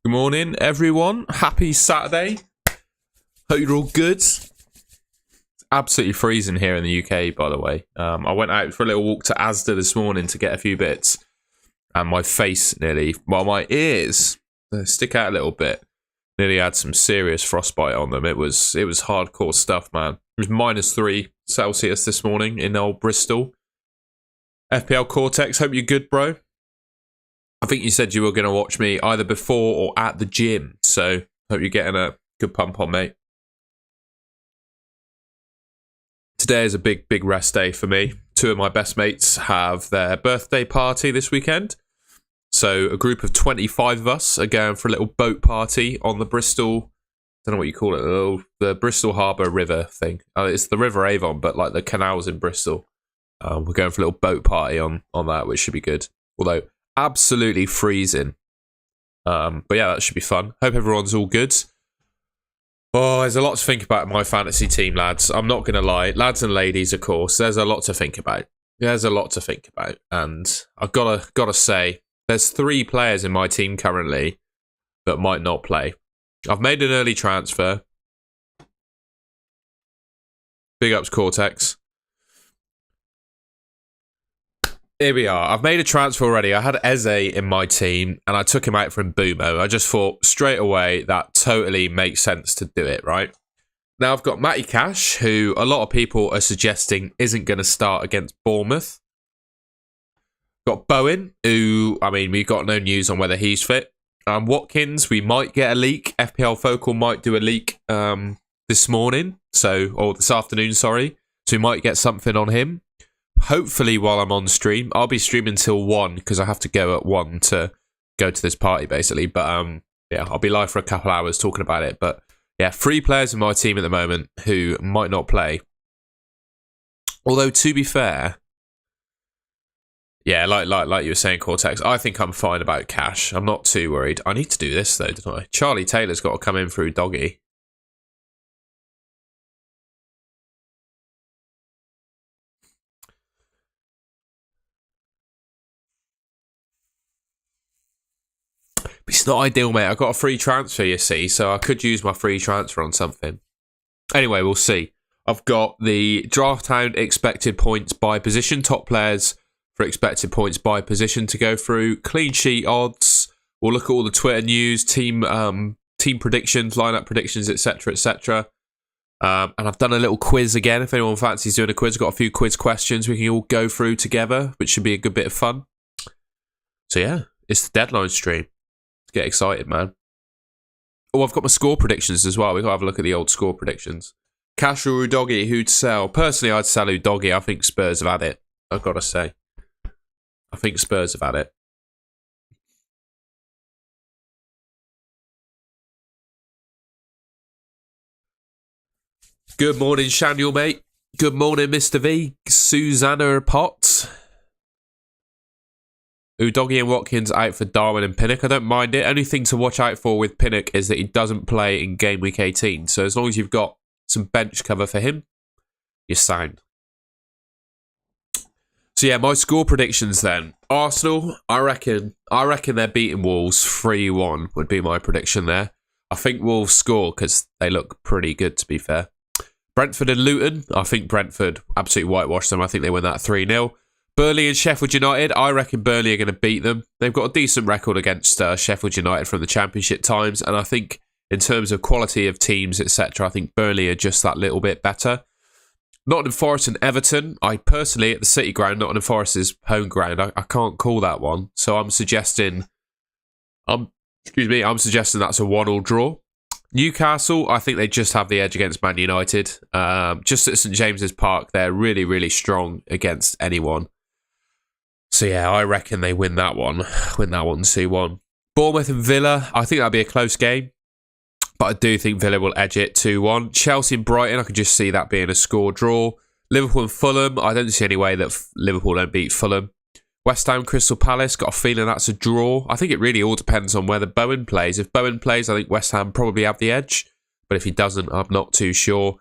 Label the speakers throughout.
Speaker 1: Good morning, everyone. Happy Saturday. Hope you're all good. It's absolutely freezing here in the UK, by the way. I went out for a little walk to Asda this morning to get a few bits, and my face my ears stick out a little bit. Nearly had some serious frostbite on them. It was hardcore stuff, man. It was -3 Celsius this morning in old Bristol. FPL Cortex, hope you're good, bro. I think you said you were going to watch me either before or at the gym. So, hope you're getting a good pump on, mate. Today is a big rest day for me. 2 of my best mates have their birthday party this weekend. So, a group of 25 of us are going for a little boat party on the Bristol, I don't know what you call it, the Bristol Harbour River thing. It's the River Avon, but like the canals in Bristol. We're going for a little boat party on that, which should be good. Although, absolutely freezing. But yeah, that should be fun. Hope everyone's all good. Oh, there's a lot to think about in my fantasy team, lads. I'm not going to lie. Lads and ladies, of course, there's a lot to think about. And I've got to say, there's 3 players in my team currently that might not play. I've made an early transfer. Big ups, Cortex. Here we are. I've made a transfer already. I had Eze in my team, and I took him out from Bumo. I just thought straight away that totally makes sense to do it, right? Now I've got Matty Cash, who a lot of people are suggesting isn't going to start against Bournemouth. Got Bowen, who, we've got no news on whether he's fit. Watkins, we might get a leak. FPL Focal might do a leak this afternoon, sorry. So we might get something on him. Hopefully while I'm on stream. I'll be streaming till 1 because I have to go at 1 to go to this party basically. But yeah, I'll be live for a couple hours talking about it. But yeah, 3 players in my team at the moment who might not play. Although to be fair, yeah, like you were saying, Cortex, I think I'm fine about Cash. I'm not too worried. I need to do this though, don't I? Charlie Taylor's got to come in through Doggy. It's not ideal, mate. I got a free transfer, you see, so I could use my free transfer on something. Anyway, we'll see. I've got the Draft Hound expected points by position, top players for expected points by position to go through, clean sheet odds. We'll look at all the Twitter news, team predictions, lineup predictions, etc., etc. And I've done a little quiz again. If anyone fancies doing a quiz, I've got a few quiz questions we can all go through together, which should be a good bit of fun. So yeah, it's the deadline stream. Get excited, man. Oh, I've got my score predictions as well. We've got to have a look at the old score predictions. Cash or Udogie, who'd sell? Personally, I'd sell Udogie. I think Spurs have had it. I've got to say. I think Spurs have had it. Good morning, Shaniel, mate. Good morning, Mr. V. Susanna Potts. Udogie and Watkins out for Darwin and Pinnock. I don't mind it. Only thing to watch out for with Pinnock is that he doesn't play in game week 18. So as long as you've got some bench cover for him, you're sound. So yeah, my score predictions then. Arsenal, I reckon they're beating Wolves 3-1 would be my prediction there. I think Wolves score because they look pretty good, to be fair. Brentford and Luton, I think Brentford absolutely whitewashed them. I think they win that 3-0. Burnley and Sheffield United, I reckon Burnley are going to beat them. They've got a decent record against Sheffield United from the Championship times, and I think in terms of quality of teams, etc., I think Burnley are just that little bit better. Nottingham Forest and Everton, I personally, at the City Ground, Nottingham Forest's home ground, I can't call that one, so I'm suggesting that's a 1-1 draw. Newcastle, I think they just have the edge against Man United. Just at St James's Park, they're really, really strong against anyone. So yeah, I reckon they win that one. Win that one 2-1. Bournemouth and Villa, I think that'll be a close game. But I do think Villa will edge it 2-1. Chelsea and Brighton, I could just see that being a score draw. Liverpool and Fulham, I don't see any way that Liverpool don't beat Fulham. West Ham, Crystal Palace, got a feeling that's a draw. I think it really all depends on whether Bowen plays. If Bowen plays, I think West Ham probably have the edge. But if he doesn't, I'm not too sure.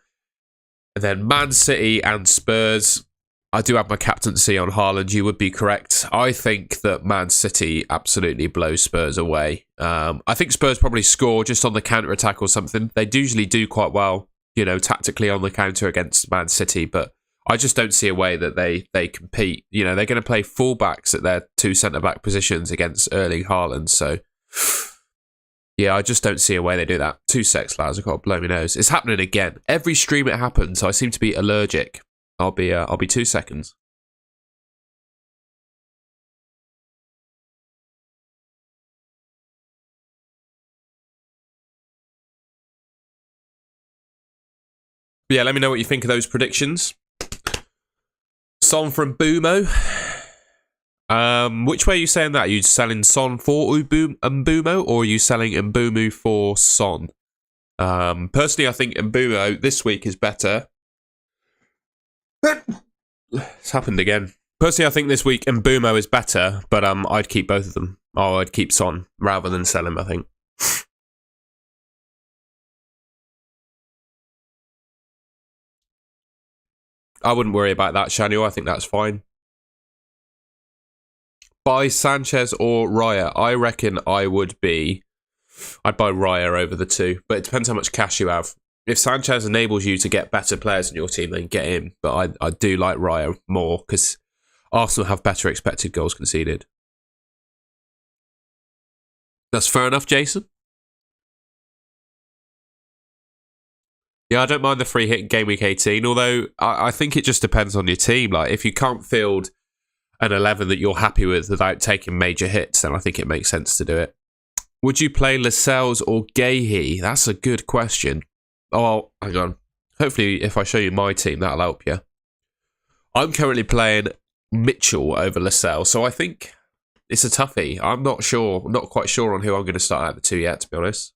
Speaker 1: And then Man City and Spurs. I do have my captaincy on Haaland. You would be correct. I think that Man City absolutely blow Spurs away. I think Spurs probably score just on the counter-attack or something. They usually do quite well, tactically on the counter against Man City, but I just don't see a way that they compete. They're going to play fullbacks at their two centre-back positions against Erling Haaland, so yeah, I just don't see a way they do that. 2 secs, lads. I've got to blow my nose. It's happening again. Every stream it happens, I seem to be allergic. I'll be 2 seconds. Yeah, let me know what you think of those predictions. Son from Mbumo. Which way are you saying that? Are you selling Son for Mbumo, or are you selling Mbumo for Son? Personally, I think Mbumo this week is better. It's happened again. Personally, I think this week Mbumo is better, but I'd keep both of them. Oh, I'd keep Son rather than sell him, I think. I wouldn't worry about that, Shaniel. I think that's fine. Buy Sanchez or Raya? I reckon I'd buy Raya over the two, but it depends how much cash you have. If Sanchez enables you to get better players in your team, then get him. But I do like Raya more because Arsenal have better expected goals conceded. That's fair enough, Jason. Yeah, I don't mind the free hit in Game Week 18, although I think it just depends on your team. Like, if you can't field an 11 that you're happy with without taking major hits, then I think it makes sense to do it. Would you play Lascelles or Gahey? That's a good question. Oh, hang on. Hopefully, if I show you my team, that'll help you. I'm currently playing Mitchell over Lascelles, so I think it's a toughie. I'm not quite sure on who I'm going to start out the two yet, to be honest.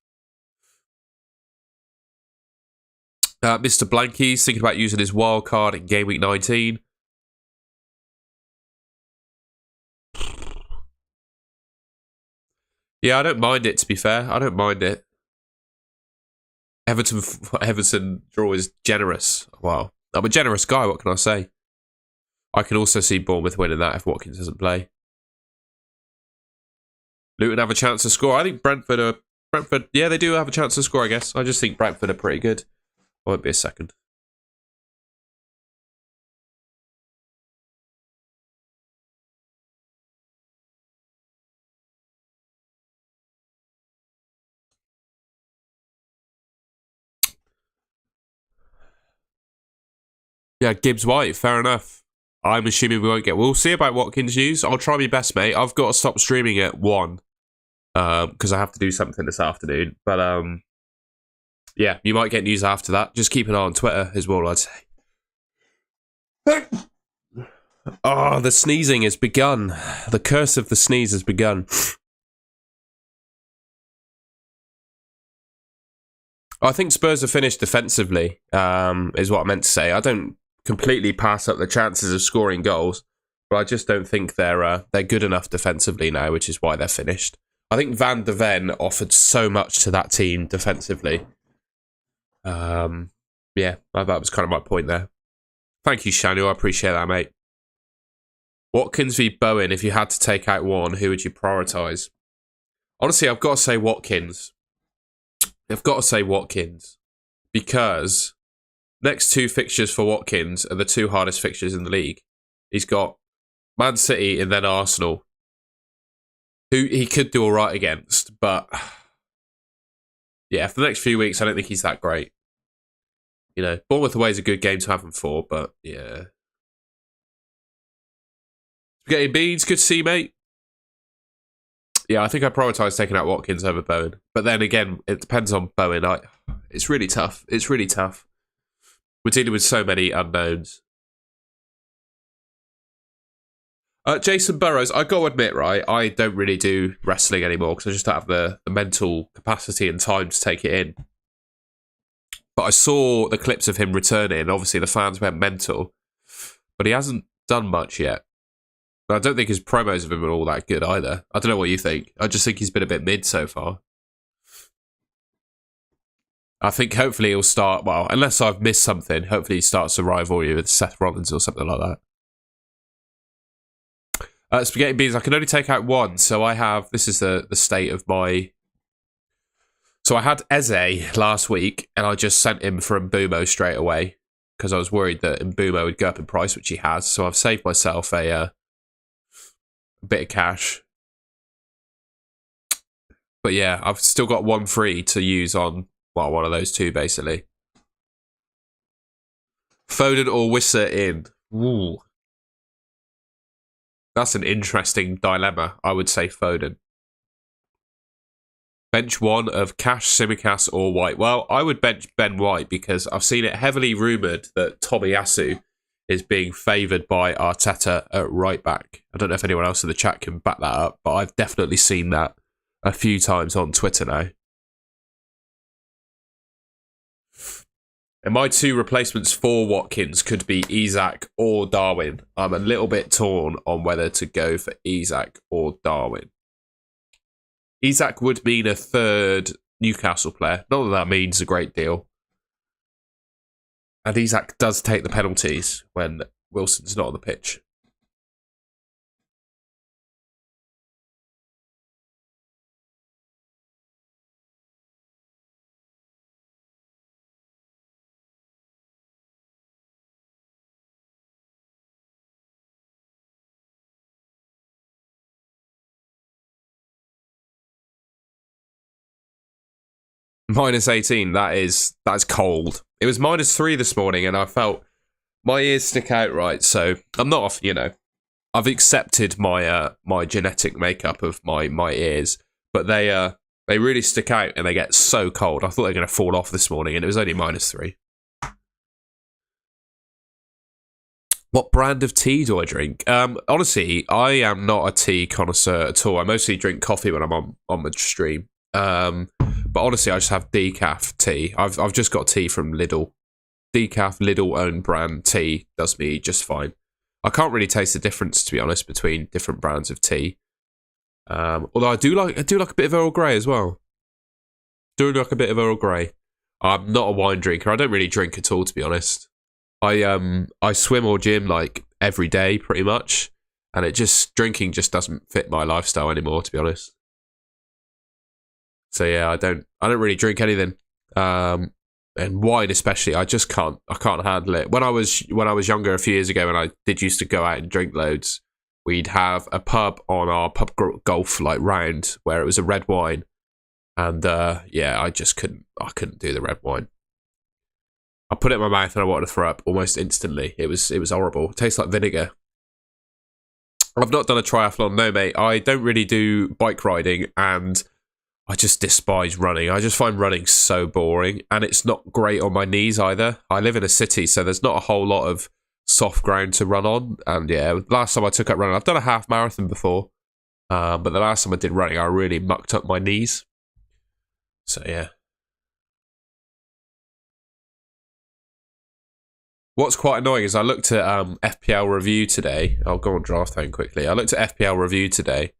Speaker 1: Mr. Blanky's thinking about using his wild card in Game Week 19. Yeah, I don't mind it, to be fair. I don't mind it. Everton draw is generous. Wow. I'm a generous guy, what can I say? I can also see Bournemouth winning that if Watkins doesn't play. Luton have a chance to score. I think Brentford, yeah, they do have a chance to score, I guess. I just think Brentford are pretty good. I won't be a second. Yeah, Gibbs White, fair enough. I'm assuming we won't get... We'll see about Watkins news. I'll try my best, mate. I've got to stop streaming at 1 because I have to do something this afternoon. But yeah, you might get news after that. Just keep an eye on Twitter as well, I'd say. Oh, the sneezing has begun. The curse of the sneeze has begun. I think Spurs are finished defensively, is what I meant to say. I don't completely pass up the chances of scoring goals, but I just don't think they're good enough defensively now, which is why they're finished. I think Van de Ven offered so much to that team defensively. Yeah, that was kind of my point there. Thank you, Shanu. I appreciate that, mate. Watkins v Bowen, if you had to take out one, who would you prioritise? Honestly, I've got to say Watkins. Because next 2 fixtures for Watkins are the 2 hardest fixtures in the league. He's got Man City and then Arsenal, who he could do all right against, but yeah, for the next few weeks, I don't think he's that great. Bournemouth away is a good game to have him for, but yeah. Spaghetti Beans, good to see you, mate. Yeah, I think I prioritise taking out Watkins over Bowen. But then again, it depends on Bowen. It's really tough. We're dealing with so many unknowns. Jason Burrows, I got to admit, right, I don't really do wrestling anymore because I just don't have the mental capacity and time to take it in. But I saw the clips of him returning. Obviously, the fans went mental. But he hasn't done much yet. I don't think his promos of him are all that good either. I don't know what you think. I just think he's been a bit mid so far. I think hopefully he'll start, well, unless I've missed something, hopefully he starts a rivalry with Seth Rollins or something like that. Spaghetti beans, I can only take out one. So I have, this is the state of my... So I had Eze last week, and I just sent him for Mbumo straight away because I was worried that Mbumo would go up in price, which he has. So I've saved myself a bit of cash. But yeah, I've still got one free to use on, well, one of those two, basically. Foden or Wissa in. Ooh. That's an interesting dilemma. I would say Foden. Bench one of Cash, Tsimikas or White. Well, I would bench Ben White because I've seen it heavily rumoured that Tomiyasu is being favoured by Arteta at right back. I don't know if anyone else in the chat can back that up, but I've definitely seen that a few times on Twitter now. And my two replacements for Watkins could be Isak or Darwin. I'm a little bit torn on whether to go for Isak or Darwin. Isak would mean a third Newcastle player. Not that means a great deal. And Isak does take the penalties when Wilson's not on the pitch. Minus 18, that's cold. It was minus 3 this morning, and I felt my ears stick out right, so I'm not off, I've accepted my my genetic makeup of my ears, but they really stick out and they get so cold. I thought they were going to fall off this morning, and it was only minus 3. What brand of tea do I drink? Honestly, I am not a tea connoisseur at all. I mostly drink coffee when I'm on the stream. But honestly, I just have decaf tea. I've just got tea from Lidl. Decaf Lidl owned brand tea does me just fine. I can't really taste the difference, to be honest, between different brands of tea. Although I do like a bit of Earl Grey as well. Do like a bit of Earl Grey. I'm not a wine drinker. I don't really drink at all, to be honest. I swim or gym like every day pretty much, and drinking just doesn't fit my lifestyle anymore, to be honest. So yeah, I don't really drink anything, and wine especially. I can't handle it. When I was younger, a few years ago, when I used to go out and drink loads, we'd have a pub on our pub golf like round where it was a red wine, and yeah, I couldn't do the red wine. I put it in my mouth and I wanted to throw up almost instantly. It was horrible. It tastes like vinegar. I've not done a triathlon, no mate. I don't really do bike riding, and I just despise running. I just find running so boring, and it's not great on my knees either. I live in a city, so there's not a whole lot of soft ground to run on. And yeah, last time I took up running, I've done a half marathon before, but the last time I did running, I really mucked up my knees. So yeah. What's quite annoying is I looked at FPL review today. I'll go on Draft Home quickly. I looked at FPL review today.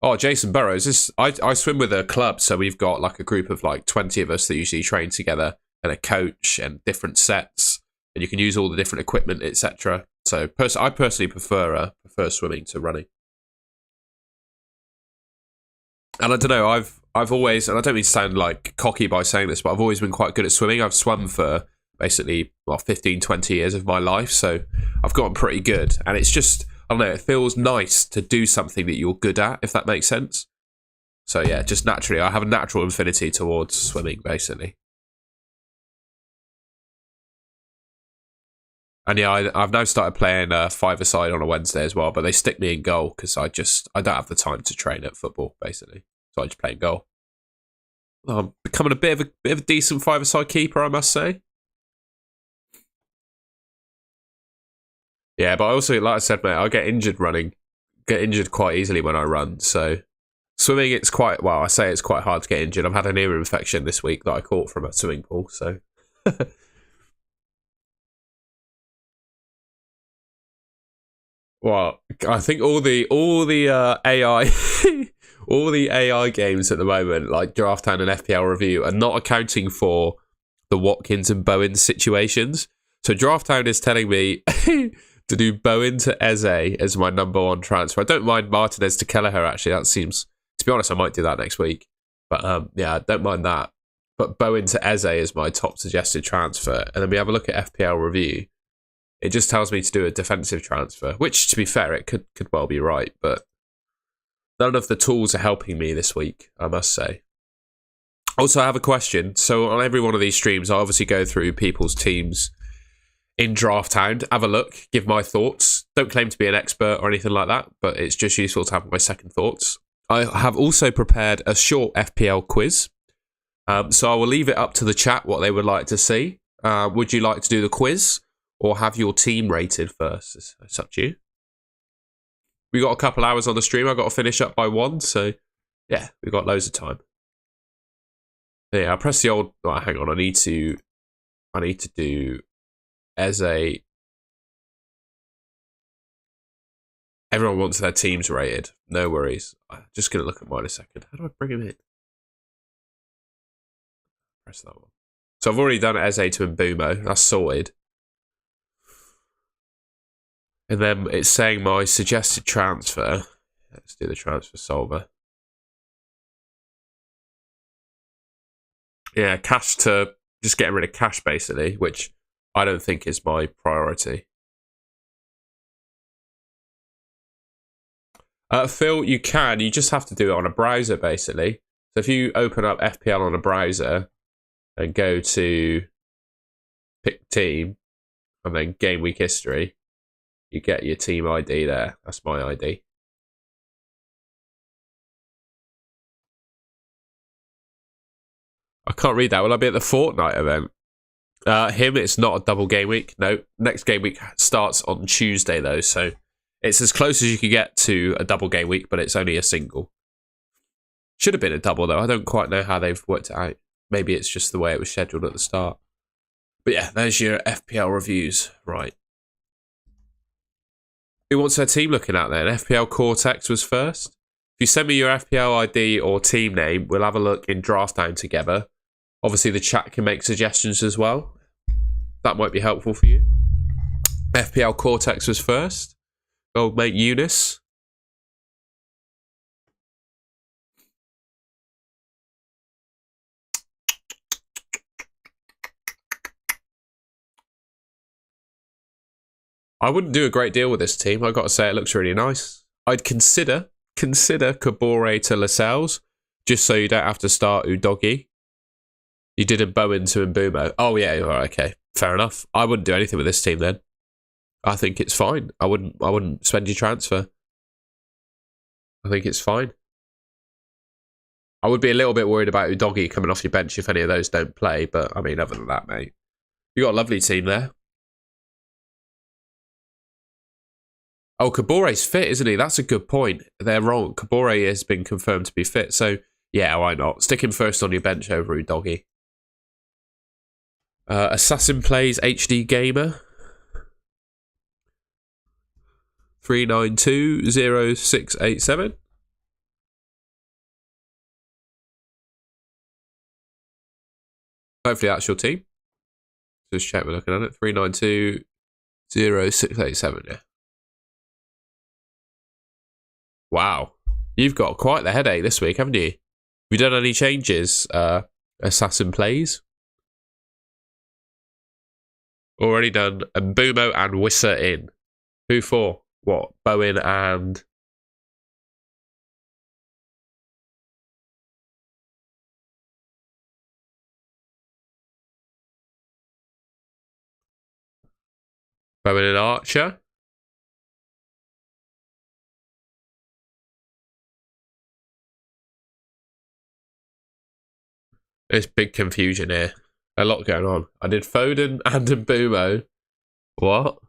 Speaker 1: Oh, Jason Burrows. I swim with a club, so we've got like a group of like 20 of us that usually train together, and a coach and different sets, and you can use all the different equipment, etc. So I personally prefer swimming to running. And I don't know, I've always, and I don't mean to sound like cocky by saying this, but I've always been quite good at swimming. I've swum for basically 15, 20 years of my life, so I've gotten pretty good, and it's just, I don't know, it feels nice to do something that you're good at, if that makes sense. So yeah, just naturally, I have a natural affinity towards swimming, basically. And yeah, I've now started playing five-a-side on a Wednesday as well, but they stick me in goal because I don't have the time to train at football, basically. So I just play in goal. I'm becoming a bit of a decent five-a-side keeper, I must say. Yeah, but I also, like I said, mate, I get injured quite easily when I run. So swimming, it's quite hard to get injured. I've had an ear infection this week that I caught from a swimming pool. So, well, I think all the AI, all the AI games at the moment, like Draft Town and FPL Review, are not accounting for the Watkins and Bowen situations. So Draft Town is telling me. to do Bowen to Eze as my number one transfer. I don't mind Martinez to Kelleher, actually. That seems, to be honest, I might do that next week. But yeah, I don't mind that. But Bowen to Eze is my top suggested transfer. And then we have a look at FPL review. It just tells me to do a defensive transfer, which, to be fair, it could well be right. But none of the tools are helping me this week, I must say. Also, I have a question. So on every one of these streams, I obviously go through people's teams in Draft Hound, have a look, give my thoughts. Don't claim to be an expert or anything like that, but it's just useful to have my second thoughts. I have also prepared a short FPL quiz. So I will leave it up to the chat what they would like to see. Would you like to do the quiz or have your team rated first? It's up to you. We got a couple hours on the stream. I've got to finish up by 1, so yeah, we've got loads of time. Yeah, I press the old... Oh, hang on, I need to do Eze. Everyone wants their teams rated. No worries. I'm just going to look at mine a second. How do I bring him in? Press that one. So I've already done Eze to Mbumo. That's sorted. And then it's saying my suggested transfer. Let's do the transfer solver. Yeah, cash to just getting rid of cash, basically, which I don't think is my priority. Phil, you can. You just have to do it on a browser, basically. So if you open up FPL on a browser and go to pick team and then game week history, you get your team ID there. That's my ID. I can't read that. Will I be at the Fortnite event? It's not a double game week. No, next game week starts on Tuesday, though, so it's as close as you can get to a double game week, but it's only a single. Should have been a double, though. I don't quite know how they've worked it out. Maybe it's just the way it was scheduled at the start. But yeah, there's your FPL reviews. Right. Who wants their team looking at then? FPL Cortex was first. If you send me your FPL ID or team name, we'll have a look in Draft Time together. Obviously, the chat can make suggestions as well. That might be helpful for you. FPL Cortex was first. Old mate Eunice. I wouldn't do a great deal with this team. I've got to say, it looks really nice. I'd consider Kabore to Lascelles, just so you don't have to start Udogi. You did a Bowen to Mbumo. Oh, yeah, okay. Fair enough. I wouldn't do anything with this team then. I think it's fine. I wouldn't spend your transfer. I think it's fine. I would be a little bit worried about Udogi coming off your bench if any of those don't play, but I mean, other than that, mate, you got a lovely team there. Oh, Kabore's fit, isn't he? That's a good point. They're wrong. Kabore has been confirmed to be fit, so yeah, why not? Stick him first on your bench over Udogi. Assassin plays HD Gamer. 3920687. Hopefully that's your team. Just check we're looking at it. 3920687, yeah. Wow. You've got quite the headache this week, haven't you? Have you done any changes? Assassin plays. Already done Mbumo and Wissa in. Who for? What? Bowen and... Bowen and Archer? There's big confusion here. A lot going on. I did Foden and Mbumo. What?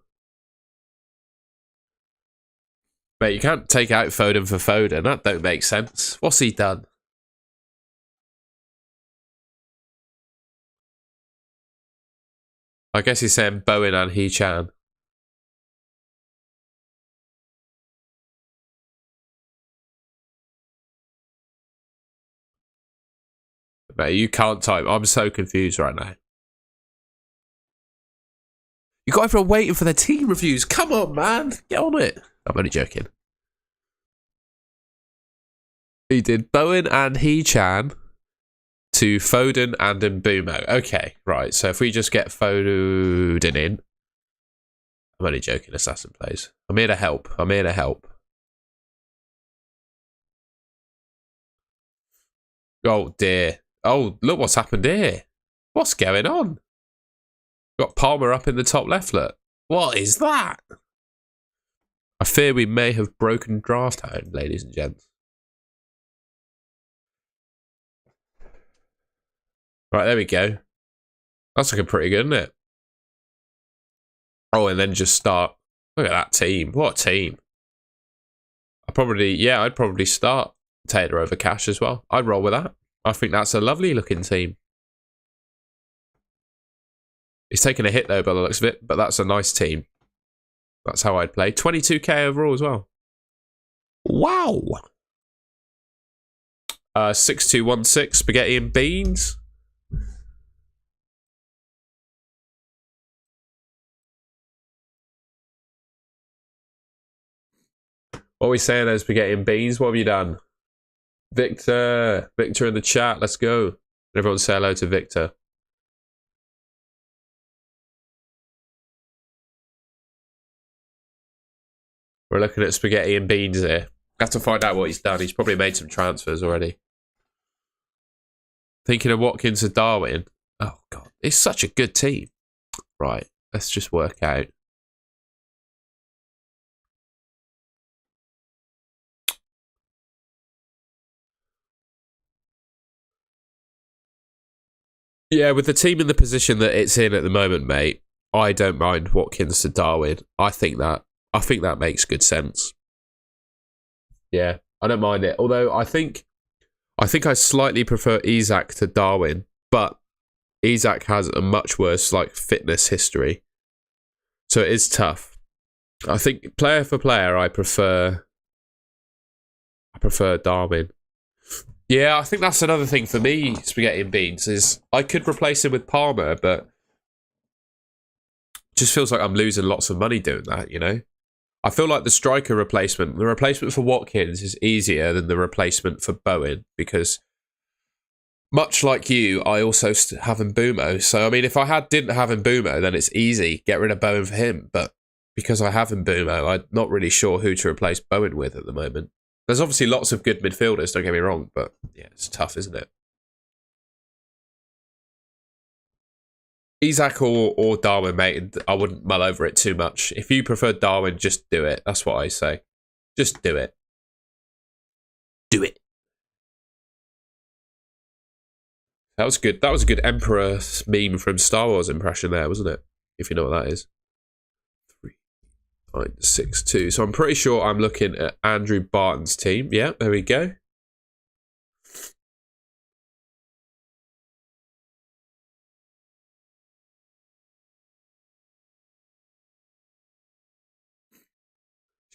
Speaker 1: Mate, you can't take out Foden for Foden. That don't make sense. What's he done? I guess he's saying Bowen and He-Chan. Mate, you can't type. I'm so confused right now. You got everyone waiting for their team reviews. Come on, man. Get on it. I'm only joking. He did Bowen and He-Chan to Foden and Mbumo. Okay, right. So if we just get Foden in. I'm only joking, Assassin plays. I'm here to help. I'm here to help. Oh, dear. Oh, look what's happened here. What's going on? Got Palmer up in the top left, look. What is that? I fear we may have broken draft home, ladies and gents. Right, there we go. That's looking pretty good, isn't it? Oh, and then just start. Look at that team. What a team. I'd probably start Taylor over Cash as well. I'd roll with that. I think that's a lovely looking team. He's taking a hit though by the looks of it, but that's a nice team. That's how I'd play. 22k overall as well. Wow. 6216 spaghetti and beans. What are we saying there, spaghetti and beans? What have you done? Victor in the chat. Let's go. Everyone say hello to Victor. We're looking at spaghetti and beans here. Have to find out what he's done. He's probably made some transfers already. Thinking of Watkins to Darwin. Oh, God. It's such a good team. Right. Let's just work out. Yeah, with the team in the position that it's in at the moment, mate, I don't mind Watkins to Darwin. I think that makes good sense. Yeah, I don't mind it. Although I think I slightly prefer Isak to Darwin, but Isak has a much worse fitness history, so it is tough. I think player for player, I prefer Darwin. Yeah, I think that's another thing for me, spaghetti and beans, is I could replace him with Palmer, but it just feels like I'm losing lots of money doing that, you know? I feel like the replacement for Watkins is easier than the replacement for Bowen, because much like you, I also have Mbumo. So, I mean, if I didn't have Mbumo, then it's easy. Get rid of Bowen for him. But because I have Mbumo, I'm not really sure who to replace Bowen with at the moment. There's obviously lots of good midfielders, don't get me wrong, but yeah, it's tough, isn't it? Isak or Darwin, mate, I wouldn't mull over it too much. If you prefer Darwin, just do it. That's what I say. Just do it. Do it. That was good. That was a good Emperor meme from Star Wars impression there, wasn't it? If you know what that is. 3-9-6-2. So I'm pretty sure I'm looking at Andrew Barton's team. Yeah, there we go.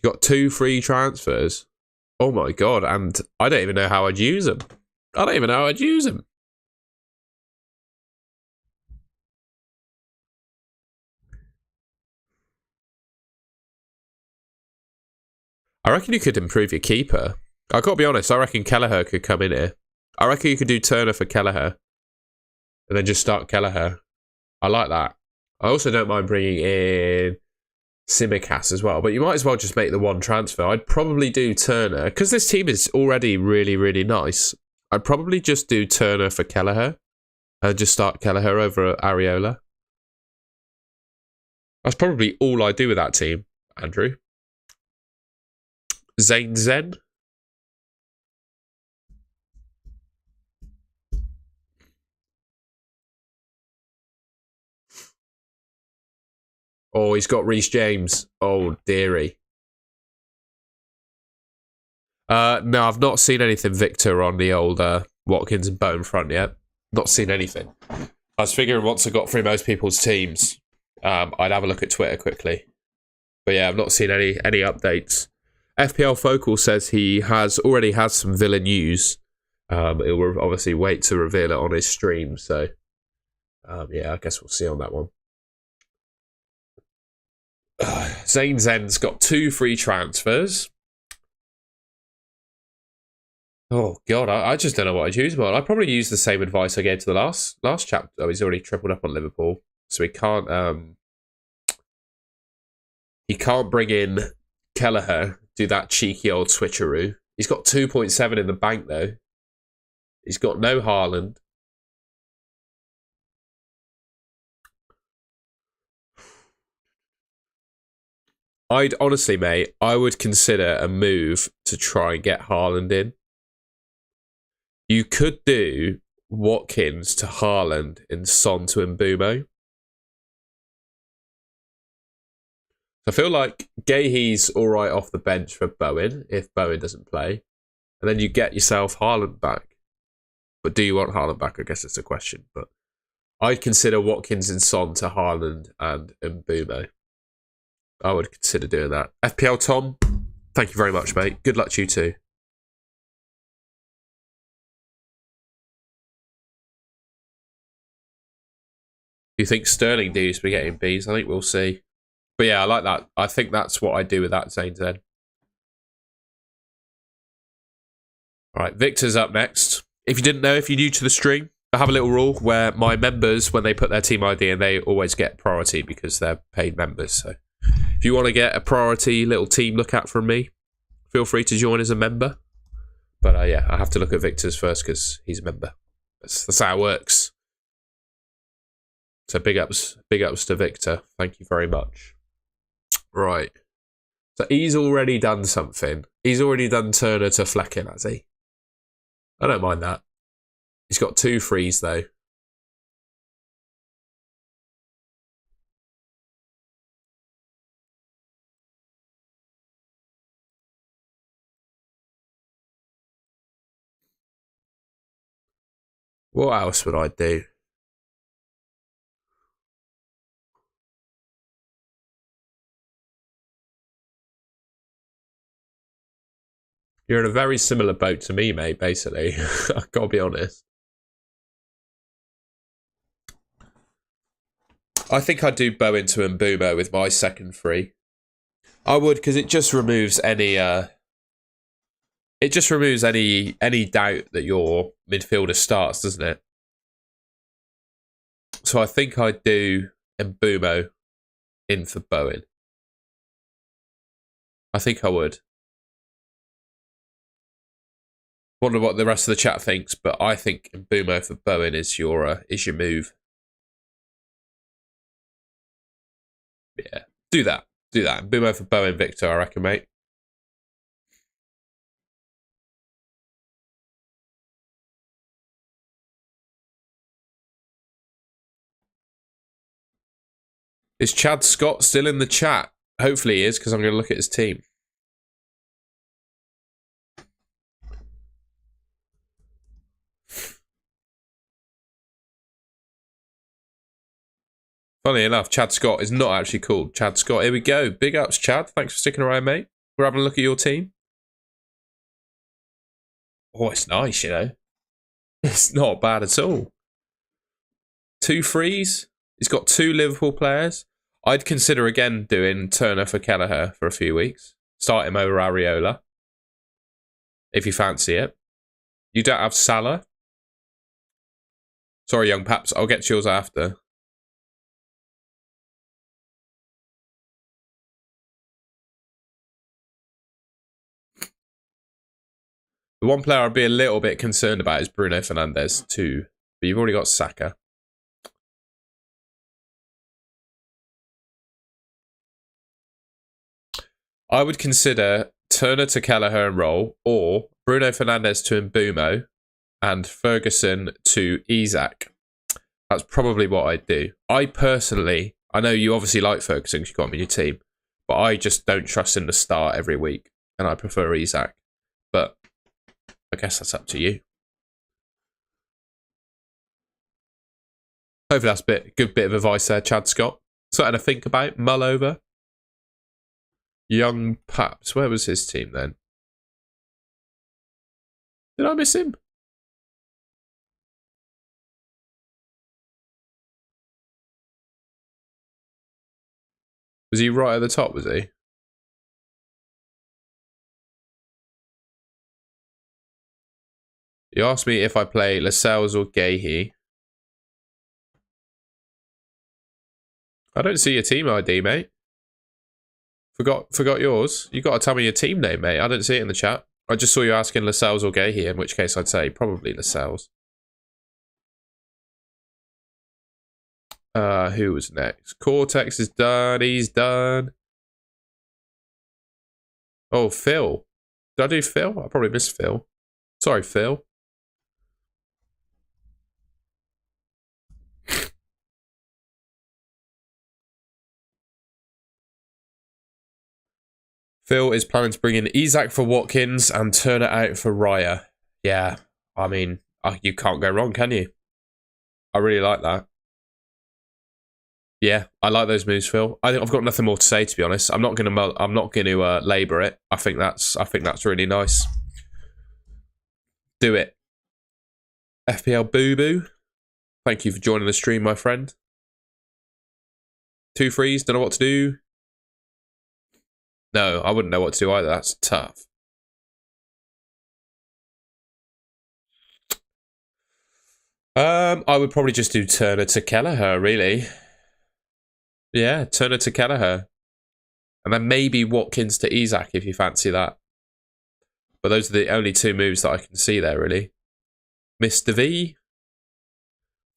Speaker 1: You got 2 free transfers. Oh my god, and I don't even know how I'd use them. I don't even know how I'd use them. I reckon you could improve your keeper. I've got to be honest, I reckon Kelleher could come in here. I reckon you could do Turner for Kelleher. And then just start Kelleher. I like that. I also don't mind bringing in Simicast as well. But you might as well just make the one transfer. I'd probably do Turner. Because this team is already really, really nice. I'd probably just do Turner for Kelleher. And just start Kelleher over Areola. That's probably all I do with that team, Andrew. Zane Zen. Oh, he's got Reece James. Oh, dearie. No, I've not seen anything Victor on the old Watkins and Bowen front yet. Not seen anything. I was figuring once I got through most people's teams, I'd have a look at Twitter quickly. But yeah, I've not seen any updates. FPL Focal says he already has some Villa news. He'll obviously wait to reveal it on his stream. So, yeah, I guess we'll see on that one. Zane Zen's got 2 free transfers. Oh god, I just don't know what I'd use about. I'd probably use the same advice I gave to the last chapter. Oh, he's already tripled up on Liverpool, so he can't bring in Kelleher, do that cheeky old switcheroo. He's got 2.7 in the bank though. He's got no Haaland. I'd honestly, mate, I would consider a move to try and get Haaland in. You could do Watkins to Haaland and Son to Mbumo. I feel like Gahey's all right off the bench for Bowen if Bowen doesn't play. And then you get yourself Haaland back. But do you want Haaland back? I guess it's a question. But I'd consider Watkins and Son to Haaland and Mbumo. I would consider doing that. FPL Tom, thank you very much, mate. Good luck to you too. You think Sterling needs to be getting Bs? I think we'll see. But yeah, I like that. I think that's what I do with that Zane Zen. All right, Victor's up next. If you didn't know, if you're new to the stream, I have a little rule where my members, when they put their team ID in, they always get priority because they're paid members. So if you want to get a priority little team look at from me, feel free to join as a member. But yeah, I have to look at Victor's first because he's a member. That's how it works. So big ups to Victor. Thank you very much. Right. So he's already done something. He's already done Turner to Flecken, has he? I don't mind that. He's got 2 frees though. What else would I do? You're in a very similar boat to me, mate, basically. I've got to be honest. I think I'd do Bowen to Mbumo with my second free. I would, because it just removes any doubt that your midfielder starts, doesn't it? So I think I'd do Mbumo in for Bowen. I think I would. Wonder what the rest of the chat thinks, but I think Mbumo for Bowen is your move. Yeah, do that. Mbumo for Bowen, Victor, I reckon, mate. Is Chad Scott still in the chat? Hopefully he is, because I'm going to look at his team. Funny enough, Chad Scott is not actually called Chad Scott. Here we go. Big ups, Chad. Thanks for sticking around, mate. We're having a look at your team. Oh, it's nice, you know. It's not bad at all. 2 frees. He's got 2 Liverpool players. I'd consider again doing Turner for Kelleher for a few weeks. Start him over Areola. If you fancy it. You don't have Salah. Sorry, young Paps. I'll get to yours after. The one player I'd be a little bit concerned about is Bruno Fernandes too. But you've already got Saka. I would consider Turner to Kelleher and roll, or Bruno Fernandes to Mbumo, and Ferguson to Isak. That's probably what I'd do. I personally, I know you obviously like Ferguson because you got him in your team, but I just don't trust him to start every week, and I prefer Isak. But I guess that's up to you. Hopefully that's a good bit of advice there, Chad Scott. Something to think about, mull over. Young Paps, where was his team then? Did I miss him? Was he right at the top, was he? You asked me if I play Lascelles or Gahey. I don't see your team ID, mate. Forgot yours. You got to tell me your team name, mate. I don't see it in the chat. I just saw you asking Lascelles or Gahey, in which case I'd say probably Lascelles. Who was next? Cortex is done. He's done. Oh, Phil. Did I do Phil? I probably missed Phil. Sorry, Phil. Phil is planning to bring in Isak for Watkins and Turner out for Raya. Yeah, I mean, you can't go wrong, can you? I really like that. Yeah, I like those moves, Phil. I think I've got nothing more to say, to be honest. I'm not gonna labour it. I think that's really nice. Do it. FPL Boo Boo. Thank you for joining the stream, my friend. 2 frees, don't know what to do. No, I wouldn't know what to do either. That's tough. I would probably just do Turner to Kelleher, really. Yeah, Turner to Kelleher. And then maybe Watkins to Isak if you fancy that. But those are the only 2 moves that I can see there, really. Mr. V.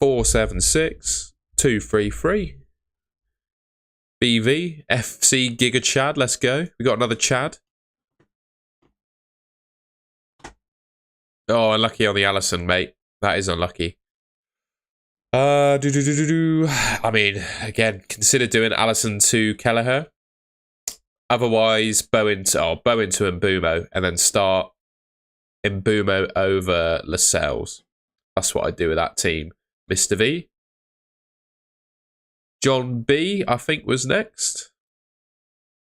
Speaker 1: 476. 233. BV. FC Giga Chad. Let's go. We got another Chad. Oh, unlucky on the Allison, mate. That is unlucky. I mean, again, consider doing Allison to Kelleher. Otherwise, Bowen to Mbumo, and then start Mbumo over Lascelles. That's what I'd do with that team. Mr. V. John B, I think, was next.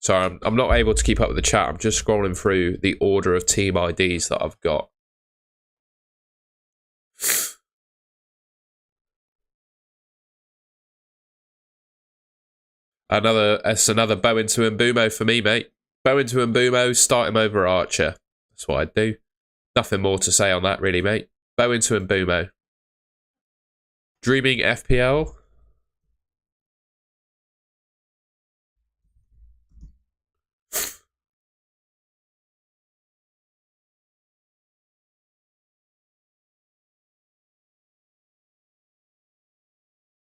Speaker 1: Sorry, I'm not able to keep up with the chat. I'm just scrolling through the order of team IDs that I've got. It's another Bowen to Mbumo for me, mate. Bowen to Mbumo, start him over Archer. That's what I'd do. Nothing more to say on that, really, mate. Bowen to Mbumo. Dreaming FPL.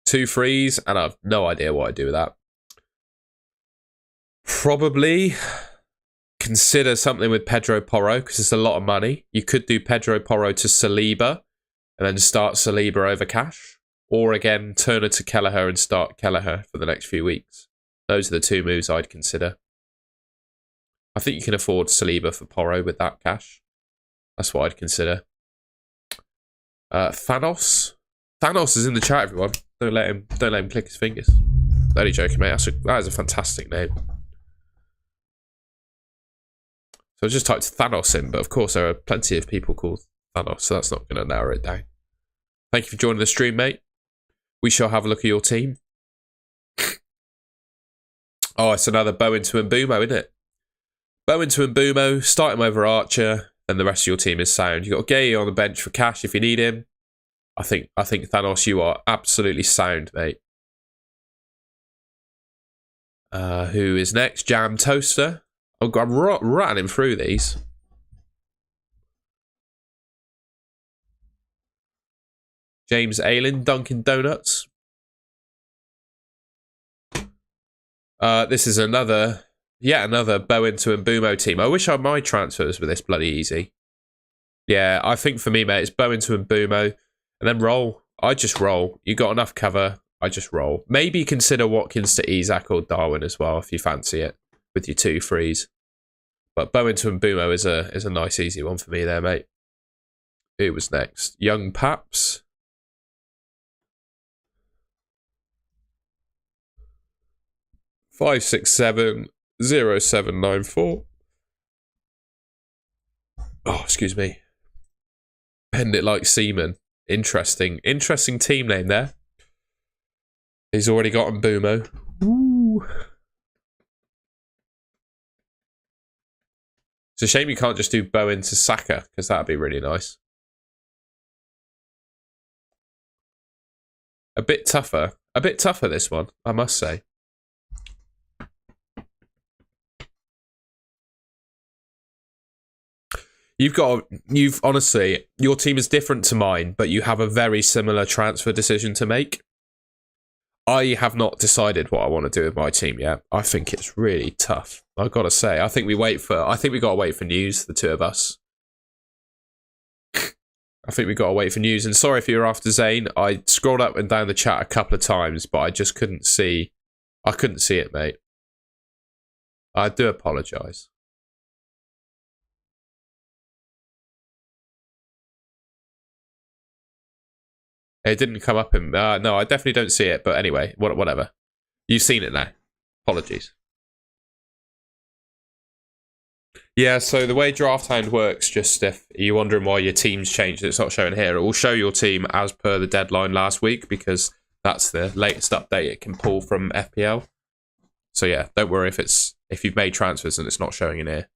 Speaker 1: Two frees, and I've no idea what I'd do with that. Probably consider something with Pedro Porro, because it's a lot of money. You could do Pedro Porro to Saliba, and then start Saliba over Cash. Or again, Turner to Kelleher and start Kelleher for the next few weeks. Those are the 2 moves I'd consider. I think you can afford Saliba for Porro with that cash. That's what I'd consider. Thanos. Thanos is in the chat, everyone. Don't let him click his fingers. Only joking, mate. That is a fantastic name. So I just typed Thanos in, but of course there are plenty of people called Thanos, so that's not going to narrow it down. Thank you for joining the stream, mate. We shall have a look at your team. Oh, it's another Bowen to Mbumo, isn't it? Bowen to Mbumo, start him over Archer, and the rest of your team is sound. You've got Gay on the bench for Cash if you need him. I think Thanos, you are absolutely sound, mate. Who is next? Jam Toaster. Oh, I'm rattling through these. James Ayling, Dunkin' Donuts. This is yet another Bowen to Mbumo team. I wish my transfers were this bloody easy. Yeah, I think for me, mate, it's Bowen to Mbumo, and then roll. I just roll. You got enough cover. I just roll. Maybe consider Watkins to Isak or Darwin as well if you fancy it with your 2 frees. But Bowen to Mbumo is a nice easy one for me there, mate. Who was next? Young Paps. Five six seven 0794. Oh, excuse me. Bend it like semen. Interesting team name there. He's already got Mbumo. Ooh. It's a shame you can't just do Bowen to Saka, because that would be really nice. A bit tougher this one, I must say. You've honestly, your team is different to mine, but you have a very similar transfer decision to make. I have not decided what I want to do with my team yet. I think it's really tough. I've got to say, I think we got to wait for news, the two of us. I think we got to wait for news. And sorry if you were after Zane. I scrolled up and down the chat a couple of times, but I just couldn't see. I couldn't see it, mate. I do apologise. It didn't come up in... no, I definitely don't see it. But anyway, whatever. You've seen it now. Apologies. Yeah, so the way Draft Hound works, just if you're wondering why your team's changed, it's not showing here. It will show your team as per the deadline last week, because that's the latest update it can pull from FPL. So yeah, don't worry if you've made transfers and it's not showing in here.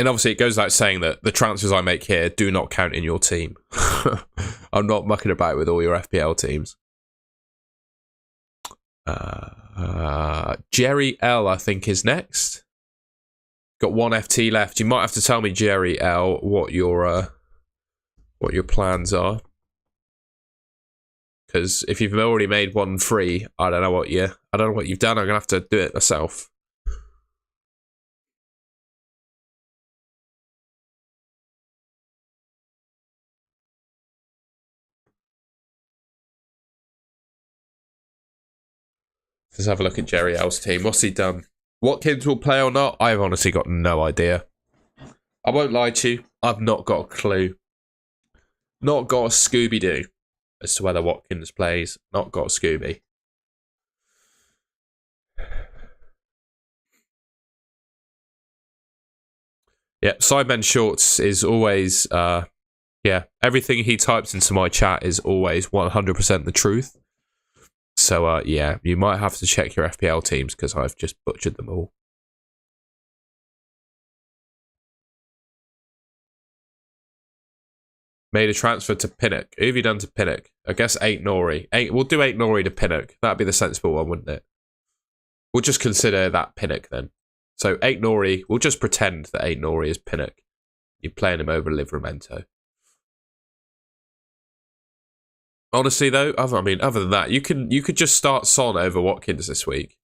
Speaker 1: And obviously it goes without saying that the transfers I make here do not count in your team. I'm not mucking about with all your FPL teams. Jerry L, I think, is next. Got one FT left. You might have to tell me, Jerry L, what your plans are. Because if you've already made one free, I don't know what you've done. I'm gonna have to do it myself. Let's have a look at Jerry L's team. What's he done? Watkins will play or not? I've honestly got no idea. I won't lie to you. I've not got a clue. Not got a Scooby-Doo as to whether Watkins plays. Not got a Scooby. Yeah, Sidemen Shorts is always... yeah, everything he types into my chat is always 100% the truth. So, yeah, you might have to check your FPL teams because I've just butchered them all. Made a transfer to Pinnock. Who have you done to Pinnock? I guess 8 Nori. We'll do 8 Nori to Pinnock. That'd be the sensible one, wouldn't it? We'll just consider that Pinnock then. So 8 Nori, we'll just pretend that 8 Nori is Pinnock. You're playing him over Livramento. Honestly, though, other than that, you could just start Son over Watkins this week.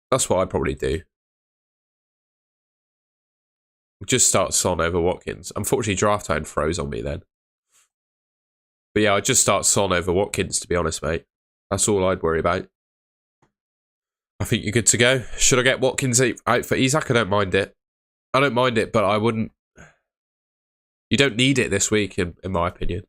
Speaker 1: That's what I'd probably do. Just start Son over Watkins. Unfortunately, Draft Time froze on me then. But yeah, I'd just start Son over Watkins, to be honest, mate. That's all I'd worry about. I think you're good to go. Should I get Watkins out for Isak? I don't mind it. I don't mind it, but I wouldn't... You don't need it this week, in my opinion.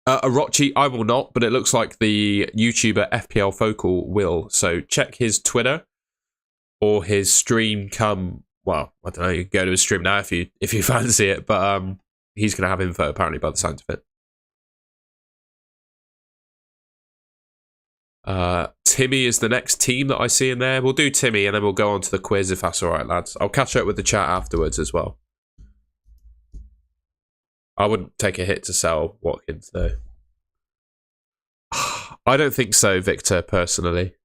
Speaker 1: Orochi, I will not, but it looks like the YouTuber FPL Focal will. So check his Twitter or his stream come... Well, I don't know, you can go to his stream now if you fancy it, but he's going to have info apparently by the sound of it. Timmy is the next team that I see in there. We'll do Timmy and then we'll go on to the quiz if that's alright, lads. I'll catch up with the chat afterwards as well. I wouldn't take a hit to sell Watkins, though. I don't think so, Victor, personally.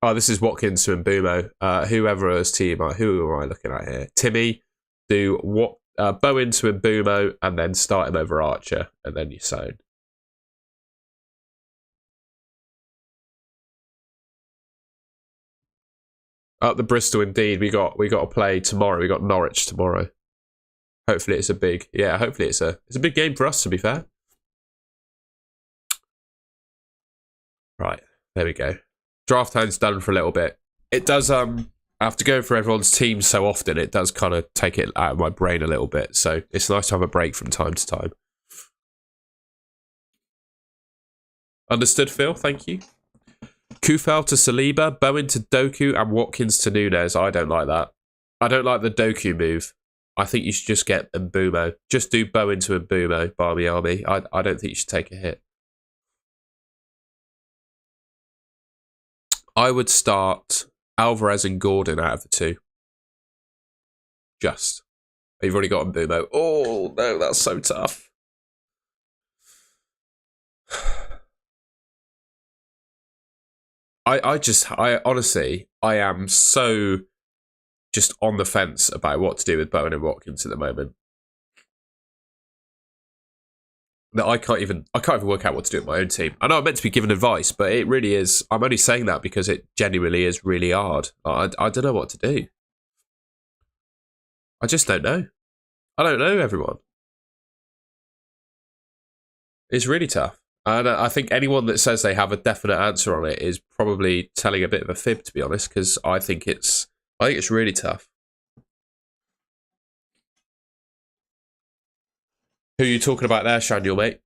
Speaker 1: Oh, this is Watkins to Mbumo. Whoever his team are. Who am I looking at here? Timmy, do Bowen to Mbumo, and then start him over Archer, and then you sown. Up the Bristol, indeed. We got to play tomorrow. We got Norwich tomorrow. Hopefully it's a big... Yeah, hopefully it's a big game for us, to be fair. Right, there we go. Draft time's done for a little bit. It does, after going for everyone's team so often, it does kind of take it out of my brain a little bit. So it's nice to have a break from time to time. Understood, Phil? Thank you. Kufel to Saliba, Bowen to Doku, and Watkins to Nunez. I don't like that. I don't like the Doku move. I think you should just get Mbumo. Just do Bow into Mbumo, Barmy Army. I don't think you should take a hit. I would start Alvarez and Gordon out of the two. Just. You've already got Mbumo. Oh, no, that's so tough. I honestly, I am so just on the fence about what to do with Bowen and Watkins at the moment. That I can't even work out what to do with my own team. I know I'm meant to be giving advice, but it really is. I'm only saying that because it genuinely is really hard. I don't know what to do. I just don't know. I don't know, everyone. It's really tough. And I think anyone that says they have a definite answer on it is probably telling a bit of a fib, to be honest, because I think it's really tough. Who are you talking about there, Shaniel, mate?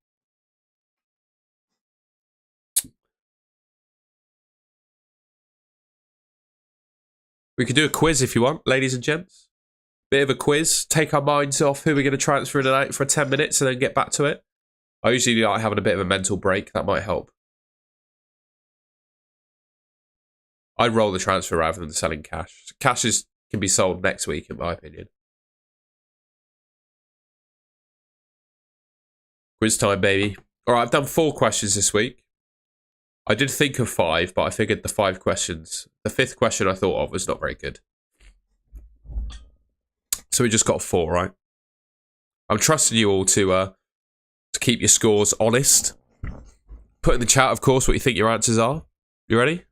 Speaker 1: We could do a quiz if you want, ladies and gents. Bit of a quiz. Take our minds off who we're going to transfer in and out for 10 minutes and then get back to it. I usually like having a bit of a mental break. That might help. I'd roll the transfer rather than selling cash. Cash can be sold next week, in my opinion. Quiz time, baby. All right, I've done 4 questions this week. I did think of 5, but I figured the 5 questions... The 5th question I thought of was not very good. So we just got 4, right? I'm trusting you all to keep your scores honest. Put in the chat, of course, what you think your answers are. You ready?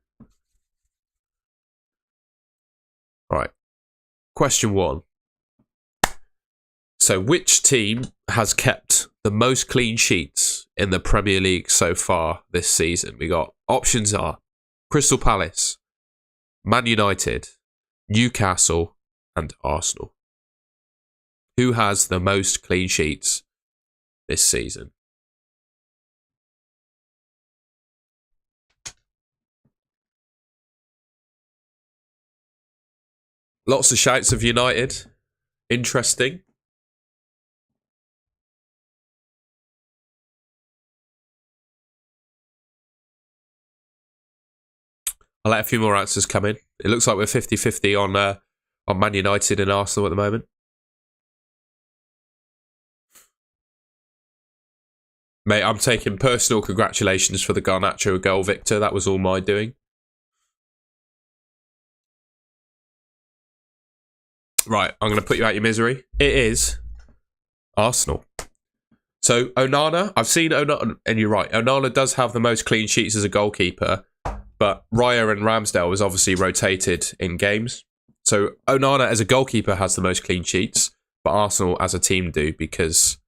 Speaker 1: All right. Question 1. So, which team has kept the most clean sheets in the Premier League so far this season? We got options are Crystal Palace, Man United, Newcastle, and Arsenal. Who has the most clean sheets this season? Lots of shouts of United. Interesting. I'll let a few more answers come in. It looks like we're 50-50 on Man United and Arsenal at the moment. Mate, I'm taking personal congratulations for the Garnacho goal, Victor. That was all my doing. Right, I'm going to put you out your misery. It is Arsenal. So, Onana, I've seen Onana, and you're right, Onana does have the most clean sheets as a goalkeeper, but Raya and Ramsdale was obviously rotated in games. So, Onana as a goalkeeper has the most clean sheets, but Arsenal as a team do because,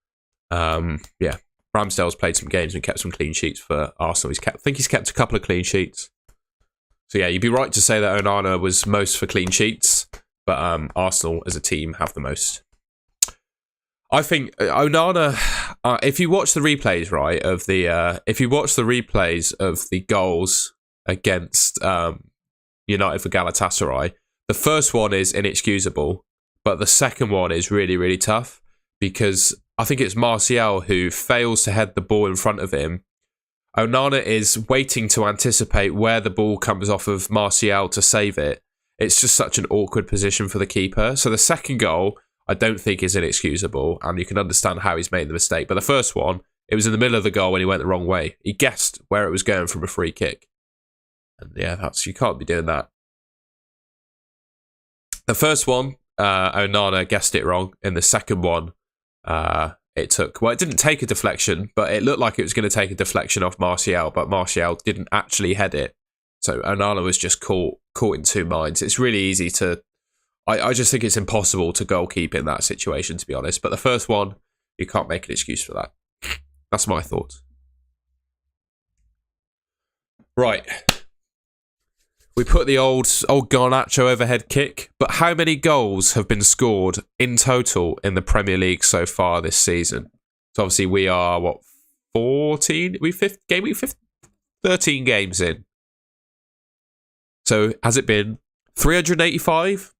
Speaker 1: Ramsdale's played some games and kept some clean sheets for Arsenal. I think he's kept a couple of clean sheets. So, yeah, you'd be right to say that Onana was most for clean sheets, but Arsenal as a team have the most. I think Onana, if you watch the replays, right, of the goals against United for Galatasaray, the first one is inexcusable, but the second one is really, really tough because I think it's Martial who fails to head the ball in front of him. Onana is waiting to anticipate where the ball comes off of Martial to save it. It's just such an awkward position for the keeper. So the second goal, I don't think is inexcusable, and you can understand how he's made the mistake. But the first one, it was in the middle of the goal when he went the wrong way. He guessed where it was going from a free kick. And yeah, you can't be doing that. The first one, Onana guessed it wrong. In the second one, it didn't take a deflection, but it looked like it was going to take a deflection off Martial, but Martial didn't actually head it. So Onana was just caught in two minds. It's really easy to... I just think it's impossible to goalkeep in that situation, to be honest. But the first one, you can't make an excuse for that. That's my thought. Right. We put the old Garnacho overhead kick, but how many goals have been scored in total in the Premier League so far this season? So obviously we are, 14? Gameweek 13 games in. So has it been 385,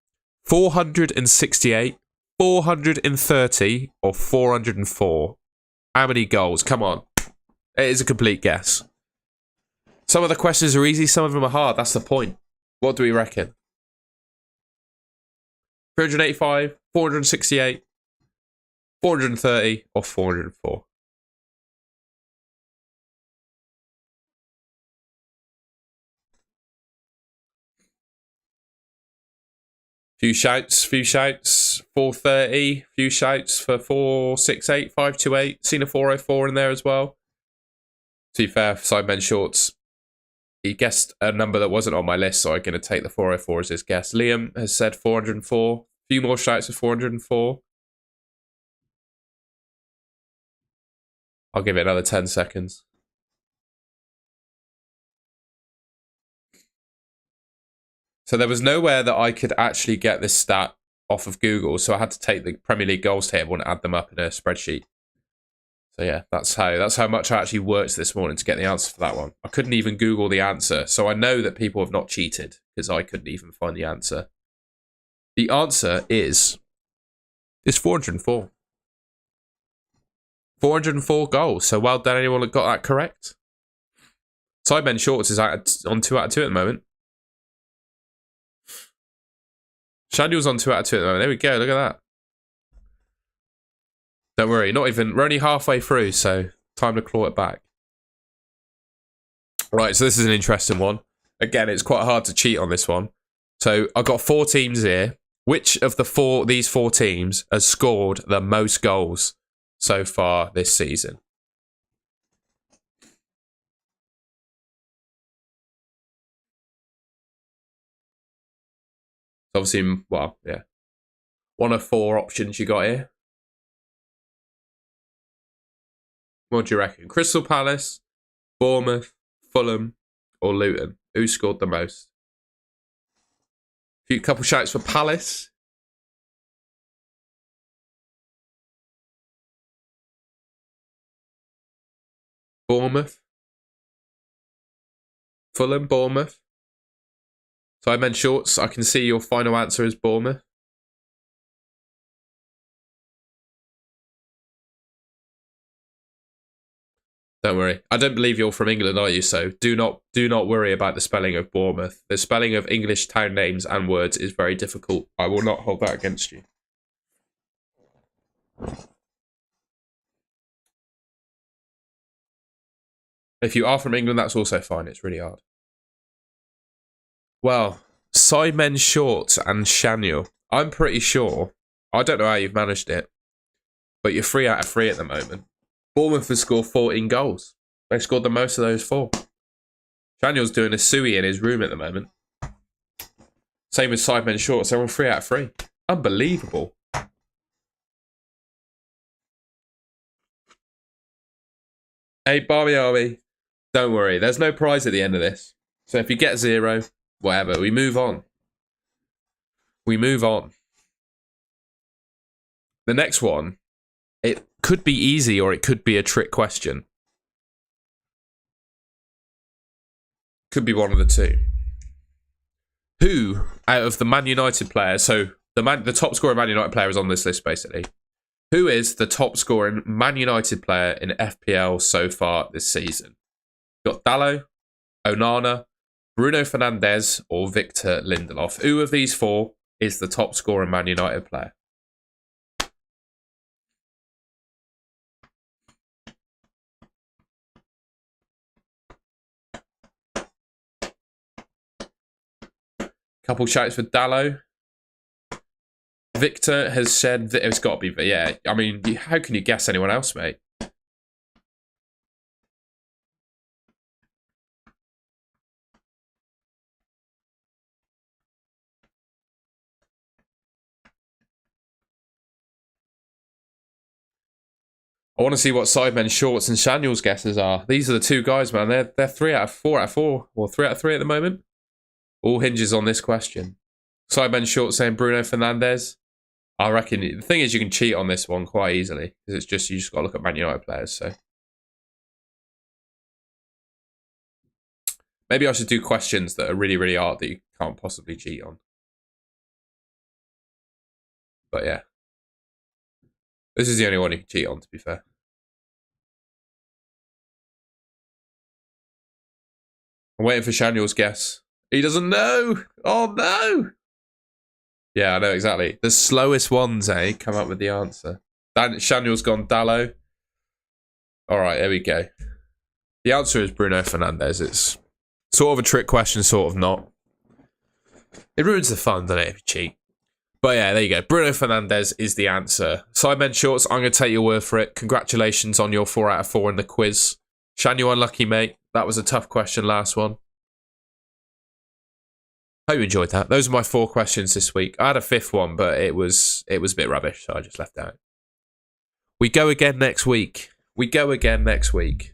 Speaker 1: 468, 430 or 404? How many goals? Come on. It is a complete guess. Some of the questions are easy, some of them are hard. That's the point. What do we reckon? 385, 468, 430, or 404? Few shouts. 430, few shouts for 468, 528. Seen a 404 in there as well. To be fair, Sidemen Shorts, he guessed a number that wasn't on my list, so I'm going to take the 404 as his guess. Liam has said 404. A few more shouts for 404. I'll give it another 10 seconds. So there was nowhere that I could actually get this stat off of Google, so I had to take the Premier League goals table and add them up in a spreadsheet. So yeah, that's how much I actually worked this morning to get the answer for that one. I couldn't even Google the answer, so I know that people have not cheated because I couldn't even find the answer. The answer is 404. 404 goals. So well done, anyone that got that correct. Sidemen Shorts is on 2 out of 2 at the moment. Shadul's on 2 out of 2 at the moment. There we go, look at that. Don't worry, we're only halfway through, so time to claw it back. Right, so this is an interesting one. Again, it's quite hard to cheat on this one. So I've got 4 teams here. Which of these four teams has scored the most goals so far this season? Obviously, well, yeah. One of 4 options you got here. What do you reckon? Crystal Palace, Bournemouth, Fulham, or Luton? Who scored the most? A couple shouts for Palace. Bournemouth. Fulham, Bournemouth. So I meant Shorts. I can see your final answer is Bournemouth. Don't worry. I don't believe you're from England, are you? So do not worry about the spelling of Bournemouth. The spelling of English town names and words is very difficult. I will not hold that against you. If you are from England, that's also fine. It's really hard. Well, Sidemen Shorts and Shaniel. I'm pretty sure. I don't know how you've managed it, but you're 3 out of 3 at the moment. Bournemouth has scored 14 goals. They scored the most of those 4. Daniel's doing a suey in his room at the moment. Same with Sidemen Shorts. They're all 3 out of 3. Unbelievable. Hey, Barbie Army. Don't worry. There's no prize at the end of this. So if you get 0, whatever, we move on. We move on. The next one, it could be easy or it could be a trick question. Could be one of the two. Who, out of the Man United players, so the top scoring Man United player is on this list basically. Who is the top scoring Man United player in FPL so far this season? Got Dallo, Onana, Bruno Fernandes, or Victor Lindelof. Who of these 4 is the top scoring Man United player? Couple shouts for Dallo. Victor has said that it's got to be, yeah. I mean, how can you guess anyone else, mate? I want to see what Sidemen Shorts and Shaniel's guesses are. These are the 2 guys, man. They're 3 out of 4 out of 4, or 3 out of 3 at the moment. All hinges on this question. Sidemen Shorts saying Bruno Fernandes. I reckon the thing is you can cheat on this one quite easily because it's just you just got to look at Man United players. So maybe I should do questions that are really, really hard that you can't possibly cheat on. But yeah. This is the only one you can cheat on, to be fair. I'm waiting for Shaniel's guess. He doesn't know. Oh, no. Yeah, I know exactly. The slowest ones, eh? Come up with the answer. Shaniel's gone Dallo. All right, here we go. The answer is Bruno Fernandes. It's sort of a trick question, sort of not. It ruins the fun, doesn't it, if you cheat? But yeah, there you go. Bruno Fernandes is the answer. Sidemen Shorts, I'm going to take your word for it. Congratulations on your 4 out of 4 in the quiz. Shan, you unlucky, mate. That was a tough question, last one. Hope you enjoyed that. Those are my 4 questions this week. I had a 5th one, but it was a bit rubbish, so I just left it out. We go again next week. We go again next week.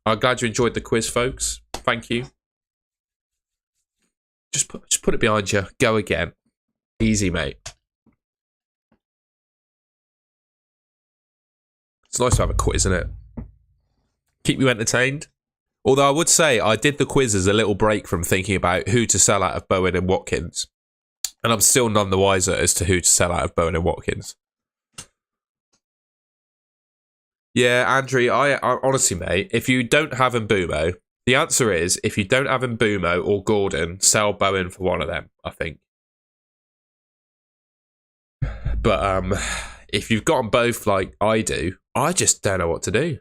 Speaker 1: I'm glad you enjoyed the quiz, folks. Thank you. Just put it behind you. Go again. Easy, mate. It's nice to have a quiz, isn't it? Keep you entertained. Although I would say I did the quiz as a little break from thinking about who to sell out of Bowen and Watkins. And I'm still none the wiser as to who to sell out of Bowen and Watkins. Yeah, Andrew, I honestly, mate, if you don't have Mbumo, the answer is if you don't have Mbumo or Gordon, sell Bowen for one of them, I think. But if you've got them both like I do, I just don't know what to do.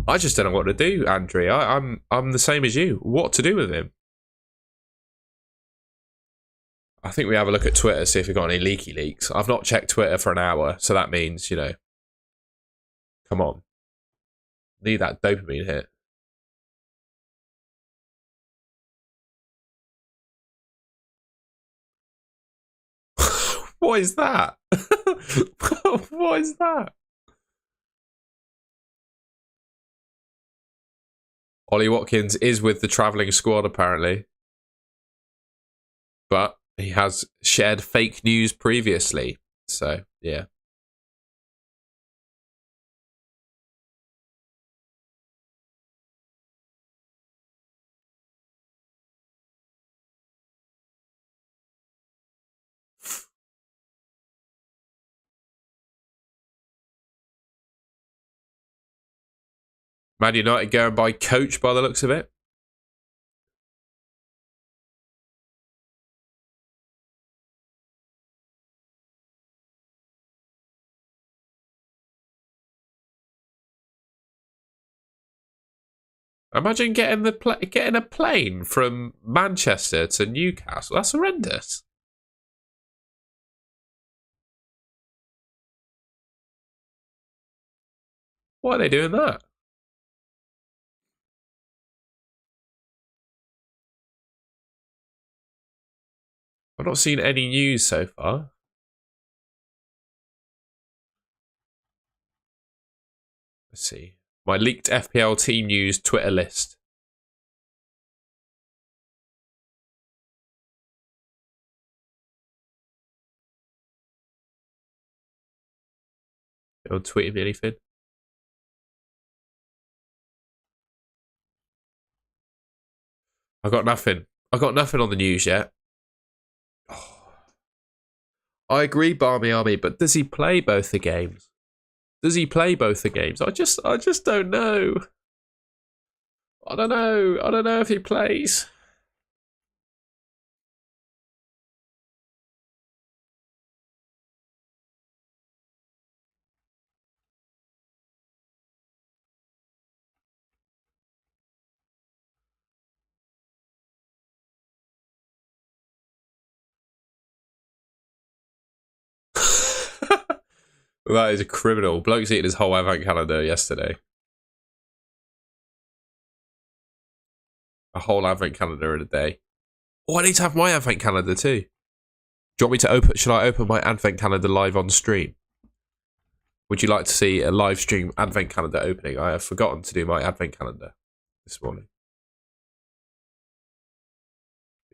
Speaker 1: I just don't know what to do, Andrew. I'm the same as you. What to do with him? I think we have a look at Twitter, see if we've got any leaky leaks. I've not checked Twitter for an hour, so that means, you know, come on. Need that dopamine hit. What is that? What is that? Ollie Watkins is with the travelling squad, apparently. But he has shared fake news previously. So, yeah. Man United going by coach by the looks of it. Imagine getting a plane from Manchester to Newcastle. That's horrendous. Why are they doing that? I've not seen any news so far. Let's see. My leaked FPL team news Twitter list. Don't tweet me anything. I got nothing. I got nothing on the news yet. Oh. I agree, Barmy Army, but does he play both the games? Does he play both the games? I just don't know. I don't know. I don't know if he plays. That is a criminal. Bloke's eating his whole advent calendar yesterday. A whole advent calendar in a day. Oh, I need to have my advent calendar too. Do you want me to open? Should I open my advent calendar live on stream? Would you like to see a live stream advent calendar opening? I have forgotten to do my advent calendar this morning.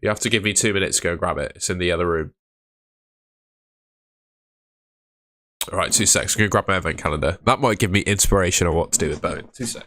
Speaker 1: You have to give me 2 minutes to go grab it. It's in the other room. All right, 2 secs. I'm going to grab my advent calendar. That might give me inspiration on what to do with Bowen. 2 secs.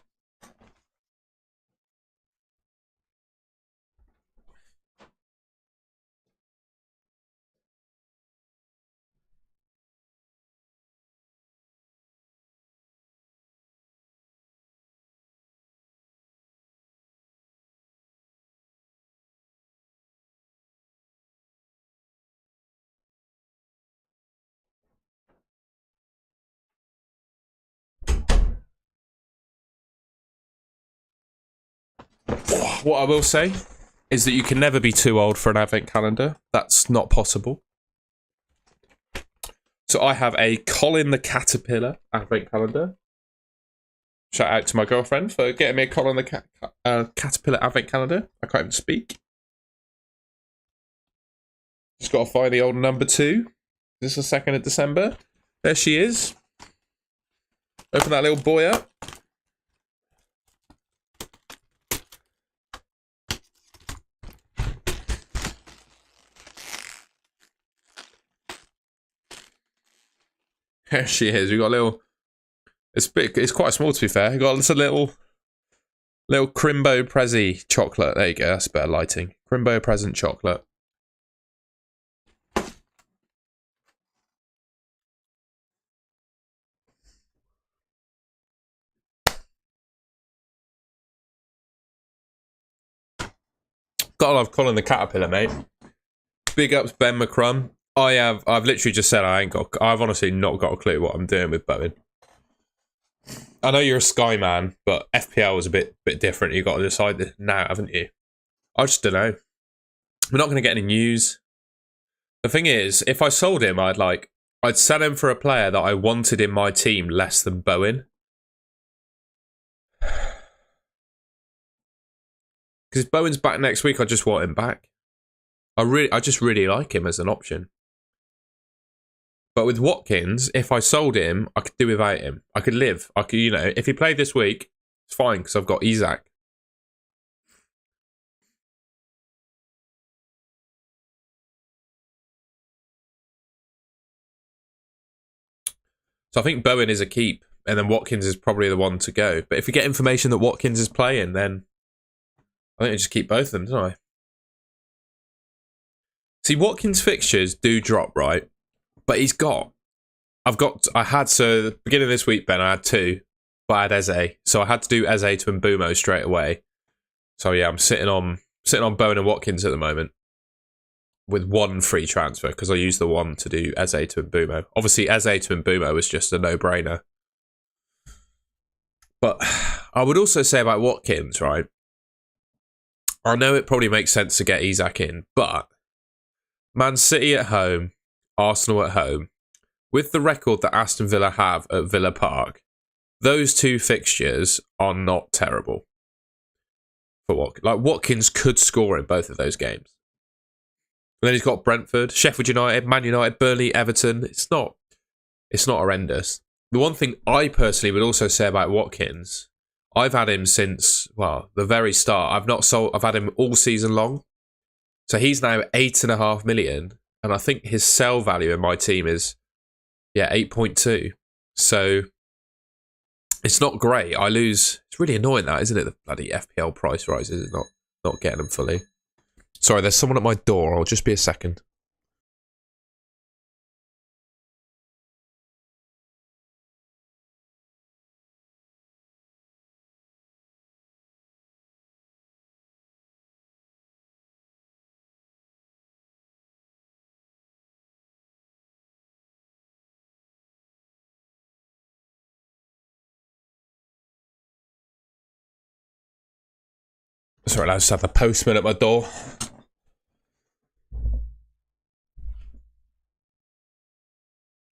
Speaker 1: What I will say is that you can never be too old for an advent calendar. That's not possible. So I have a Colin the Caterpillar advent calendar. Shout out to my girlfriend for getting me a Colin the Caterpillar advent calendar. I can't even speak. Just got to find the old number 2. This is the 2nd of December. There she is. Open that little boy up. There she is. We got a little. It's big. It's quite small to be fair. We got just a little Crimbo Prezi chocolate. There you go. That's better lighting. Crimbo present chocolate. Gotta love Colin the Caterpillar, mate. Big ups Ben McCrum. I've literally just said I've honestly not got a clue what I'm doing with Bowen. I know you're a Sky man, but FPL was a bit different. You got to decide this now, haven't you? I just don't know. We're not going to get any news. The thing is, if I sold him, I'd sell him for a player that I wanted in my team less than Bowen. Because if Bowen's back next week, I just want him back. I just really like him as an option. But with Watkins, if I sold him, I could do without him. I could live. I could, if he played this week, it's fine because I've got Isaac. So I think Bowen is a keep, and then Watkins is probably the one to go. But if we get information that Watkins is playing, then I think I just keep both of them, don't I? See, Watkins' fixtures do drop, right? But I had, so the beginning of this week, Ben, I had 2, but I had Eze. So I had to do Eze to Mbumo straight away. So yeah, I'm sitting on Bowen and Watkins at the moment with 1 free transfer because I used the 1 to do Eze to Mbumo. Obviously, Eze to Mbumo was just a no-brainer. But I would also say about Watkins, right? I know it probably makes sense to get Isaac in, but Man City at home, Arsenal at home, with the record that Aston Villa have at Villa Park, those 2 fixtures are not terrible. For Watkins. Watkins could score in both of those games. And then he's got Brentford, Sheffield United, Man United, Burnley, Everton. It's not horrendous. The one thing I personally would also say about Watkins, I've had him since, the very start. I've had him all season long. So he's now 8.5 million. And I think his sell value in my team is, 8.2. So it's not great. I lose. It's really annoying that, isn't it? The bloody FPL price rises is not getting them fully. Sorry, there's someone at my door. I'll just be a second. Sorry, I just had the postman at my door.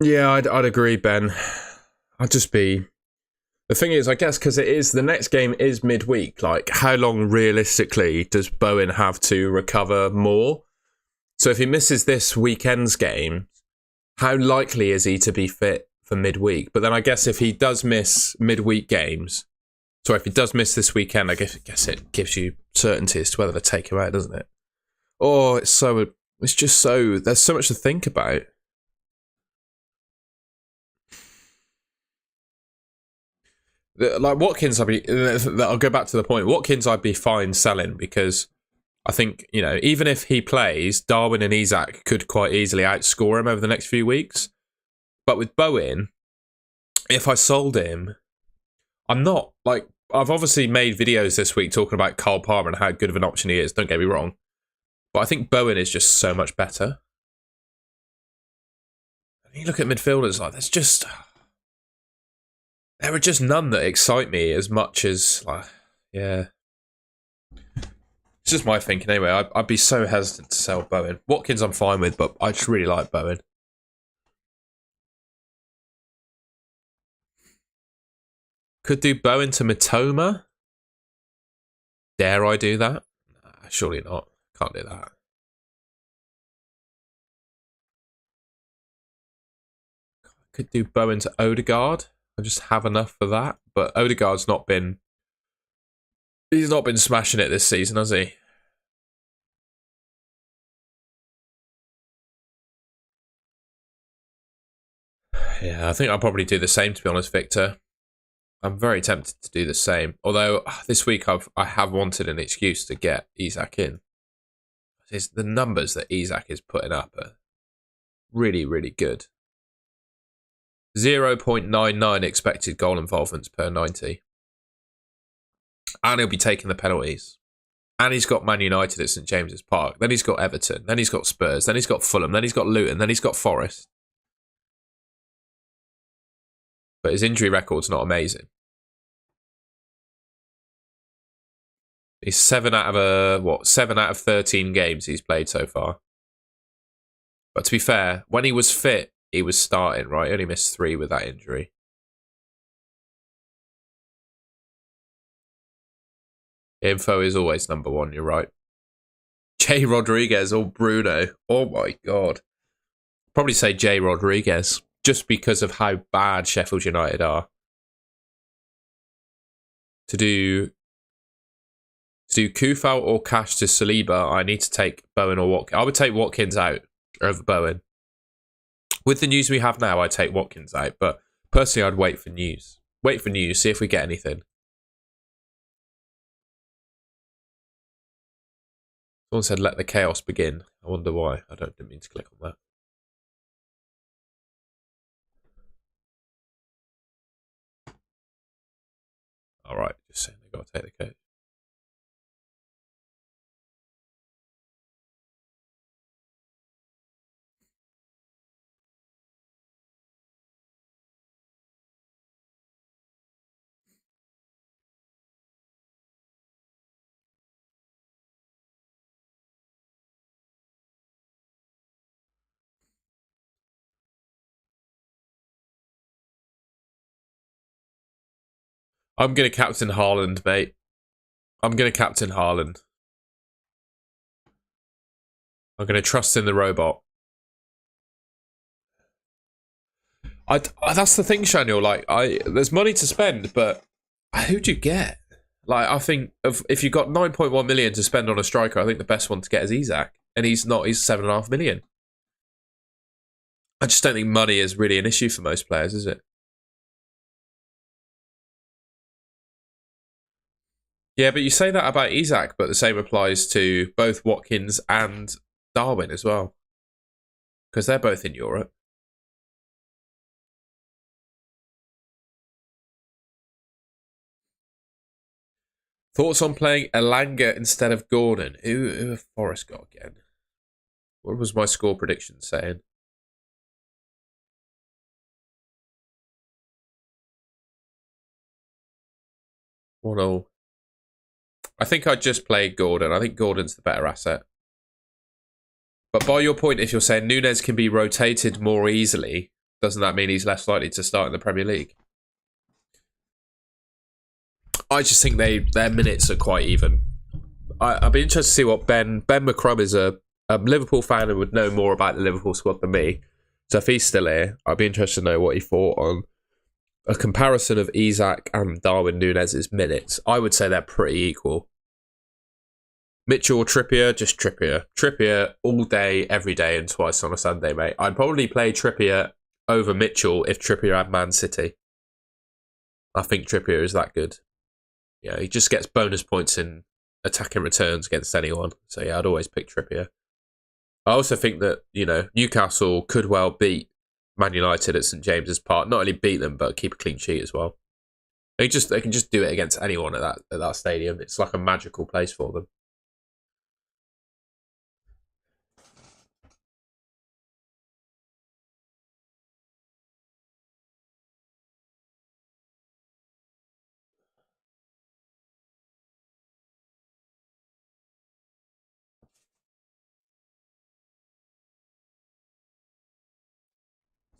Speaker 1: Yeah, I'd agree, Ben. I'd just be... The thing is, I guess, because the next game is midweek, how long realistically does Bowen have to recover more? So if he misses this weekend's game, how likely is he to be fit for midweek? But then I guess if he does miss midweek games, if he does miss this weekend, I guess it gives you certainty as to whether to take him out, doesn't it? Oh, it's just so, there's so much to think about. Watkins, I'll go back to the point. Watkins, I'd be fine selling because I think, even if he plays, Darwin and Isaac could quite easily outscore him over the next few weeks. But with Bowen, if I sold him, I've obviously made videos this week talking about Cole Palmer and how good of an option he is, don't get me wrong. But I think Bowen is just so much better. And you look at midfielders, there are just none that excite me as much as, It's just my thinking anyway. I'd be so hesitant to sell Bowen. Watkins I'm fine with, but I just really like Bowen. Could do Bowen to Matoma. Dare I do that? Nah, surely not. Can't do that. Could do Bowen to Odegaard. I just have enough for that. But Odegaard's not been... He's not been smashing it this season, has he? Yeah, I think I'll probably do the same, to be honest, Victor. I'm very tempted to do the same. Although this week I have wanted an excuse to get Isak in. It's the numbers that Isak is putting up are really, really good. 0.99 expected goal involvements per 90. And he'll be taking the penalties. And he's got Man United at St James's Park. Then he's got Everton. Then he's got Spurs. Then he's got Fulham. Then he's got Luton. Then he's got Forest. But his injury record's not amazing. He's 7 out of 13 games he's played so far. But to be fair, when he was fit, he was starting, right? He only missed 3 with that injury. Info is always number 1, you're right. Jay Rodriguez or Bruno. Oh my God. Probably say Jay Rodriguez, just because of how bad Sheffield United are. To do Kufal or Cash to Saliba, I need to take Bowen or Watkins. I would take Watkins out over Bowen. With the news we have now, I'd take Watkins out, but personally, I'd wait for news. Wait for news, see if we get anything. Someone said, let the chaos begin. I wonder why. I didn't mean to click on that. All right, just saying they've got to take the coach. I'm going to captain Haaland, mate. I'm going to captain Haaland. I'm going to trust in the robot. That's the thing, Shaniel. Like, there's money to spend, but who do you get? Like, I think if you've got 9.1 million to spend on a striker, I think the best one to get is Isak, and he's not. He's 7.5 million. I just don't think money is really an issue for most players, is it? Yeah, but you say that about Isak, but the same applies to both Watkins and Darwin as well, because they're both in Europe. Thoughts on playing Elanga instead of Gordon? Who have Forest got again? What was my score prediction saying? 1-0. I think I'd just play Gordon. I think Gordon's the better asset. But by your point, if you're saying Nunes can be rotated more easily, doesn't that mean he's less likely to start in the Premier League? I just think their minutes are quite even. I'd be interested to see what Ben McCrum is a Liverpool fan and would know more about the Liverpool squad than me. So if he's still here, I'd be interested to know what he thought on a comparison of Isak and Darwin Nunes' minutes. I would say they're pretty equal. Mitchell or Trippier, just Trippier. Trippier all day, every day, and twice on a Sunday, mate. I'd probably play Trippier over Mitchell if Trippier had Man City. I think Trippier is that good. Yeah, he just gets bonus points in attacking returns against anyone. So yeah, I'd always pick Trippier. I also think that, Newcastle could well beat Man United at St James's Park. Not only beat them, but keep a clean sheet as well. They can just do it against anyone at that stadium. It's like a magical place for them.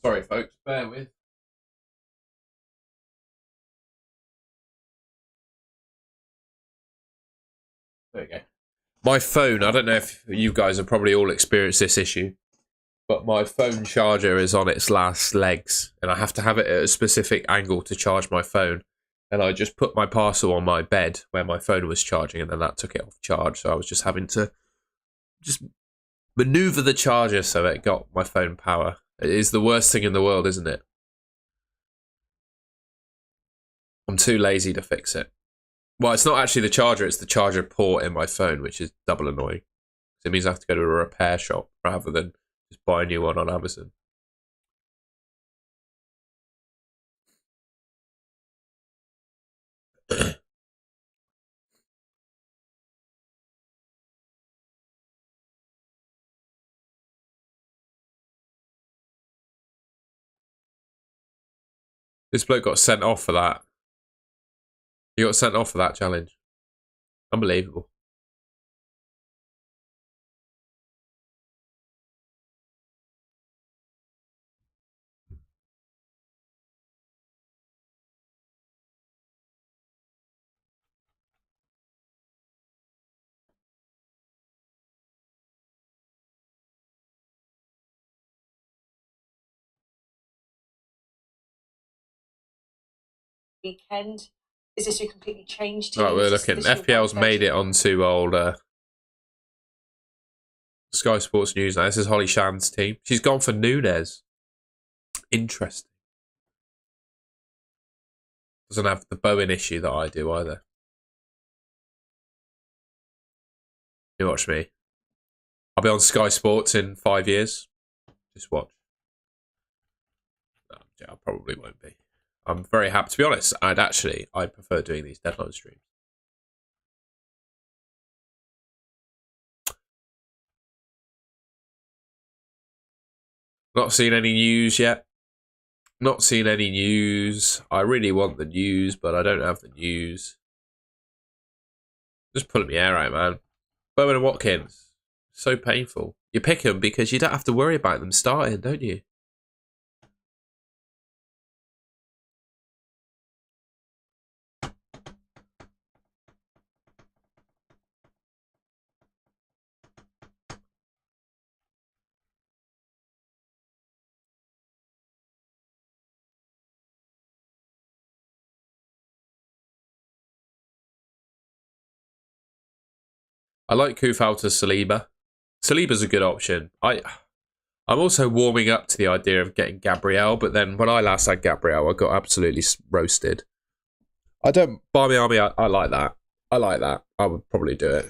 Speaker 1: Sorry, folks. Bear with. There we go. My phone, I don't know if you guys have probably all experienced this issue, but my phone charger is on its last legs, and I have to have it at a specific angle to charge my phone. And I just put my parcel on my bed where my phone was charging, and then that took it off charge. So I was just having to just maneuver the charger so it got my phone power. It is the worst thing in the world, isn't it? I'm too lazy to fix it. Well, it's not actually the charger, it's the charger port in my phone, which is double annoying. It means I have to go to a repair shop rather than just buy a new one on Amazon. This bloke got sent off for that. He got sent off for that challenge. Unbelievable.
Speaker 2: Weekend. Is this your completely changed team?
Speaker 1: Right, we're looking. FPL's made it onto old Sky Sports News now. This is Holly Shand's team. She's gone for Nunes. Interesting. Doesn't have the Bowen issue that I do either. You watch me. I'll be on Sky Sports in 5 years. Just watch. No, I probably won't be. I'm very happy. To be honest, I prefer doing these deadline streams. Not seen any news yet. Not seen any news. I really want the news, but I don't have the news. Just pulling my hair out, man. Bowen and Watkins. So painful. You pick them because you don't have to worry about them starting, don't you? I like Kufal to Saliba. Saliba's a good option. I'm also warming up to the idea of getting Gabriel, but then when I last had Gabriel, I got absolutely roasted. I don't... Barmy Army, I like that. I like that. I would probably do it.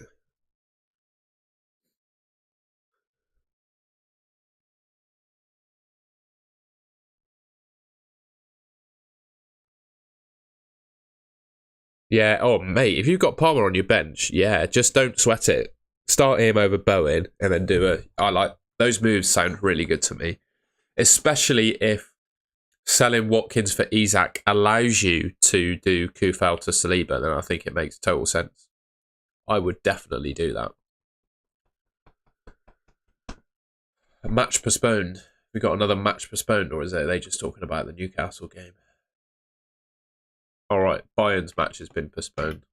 Speaker 1: Yeah, oh, mate, if you've got Palmer on your bench, yeah, just don't sweat it. Start him over Bowen and then do it. I like... Those moves sound really good to me. Especially if selling Watkins for Isak allows you to do Kufal to Saliba, then I think it makes total sense. I would definitely do that. A match postponed. We got another match postponed, or is they just talking about the Newcastle game? All right, Bayern's match has been postponed.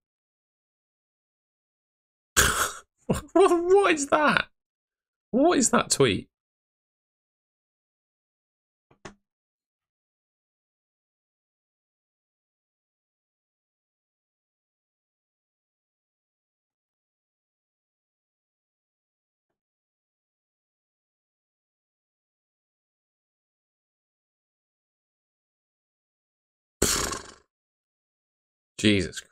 Speaker 1: What is that? What is that tweet? Jesus.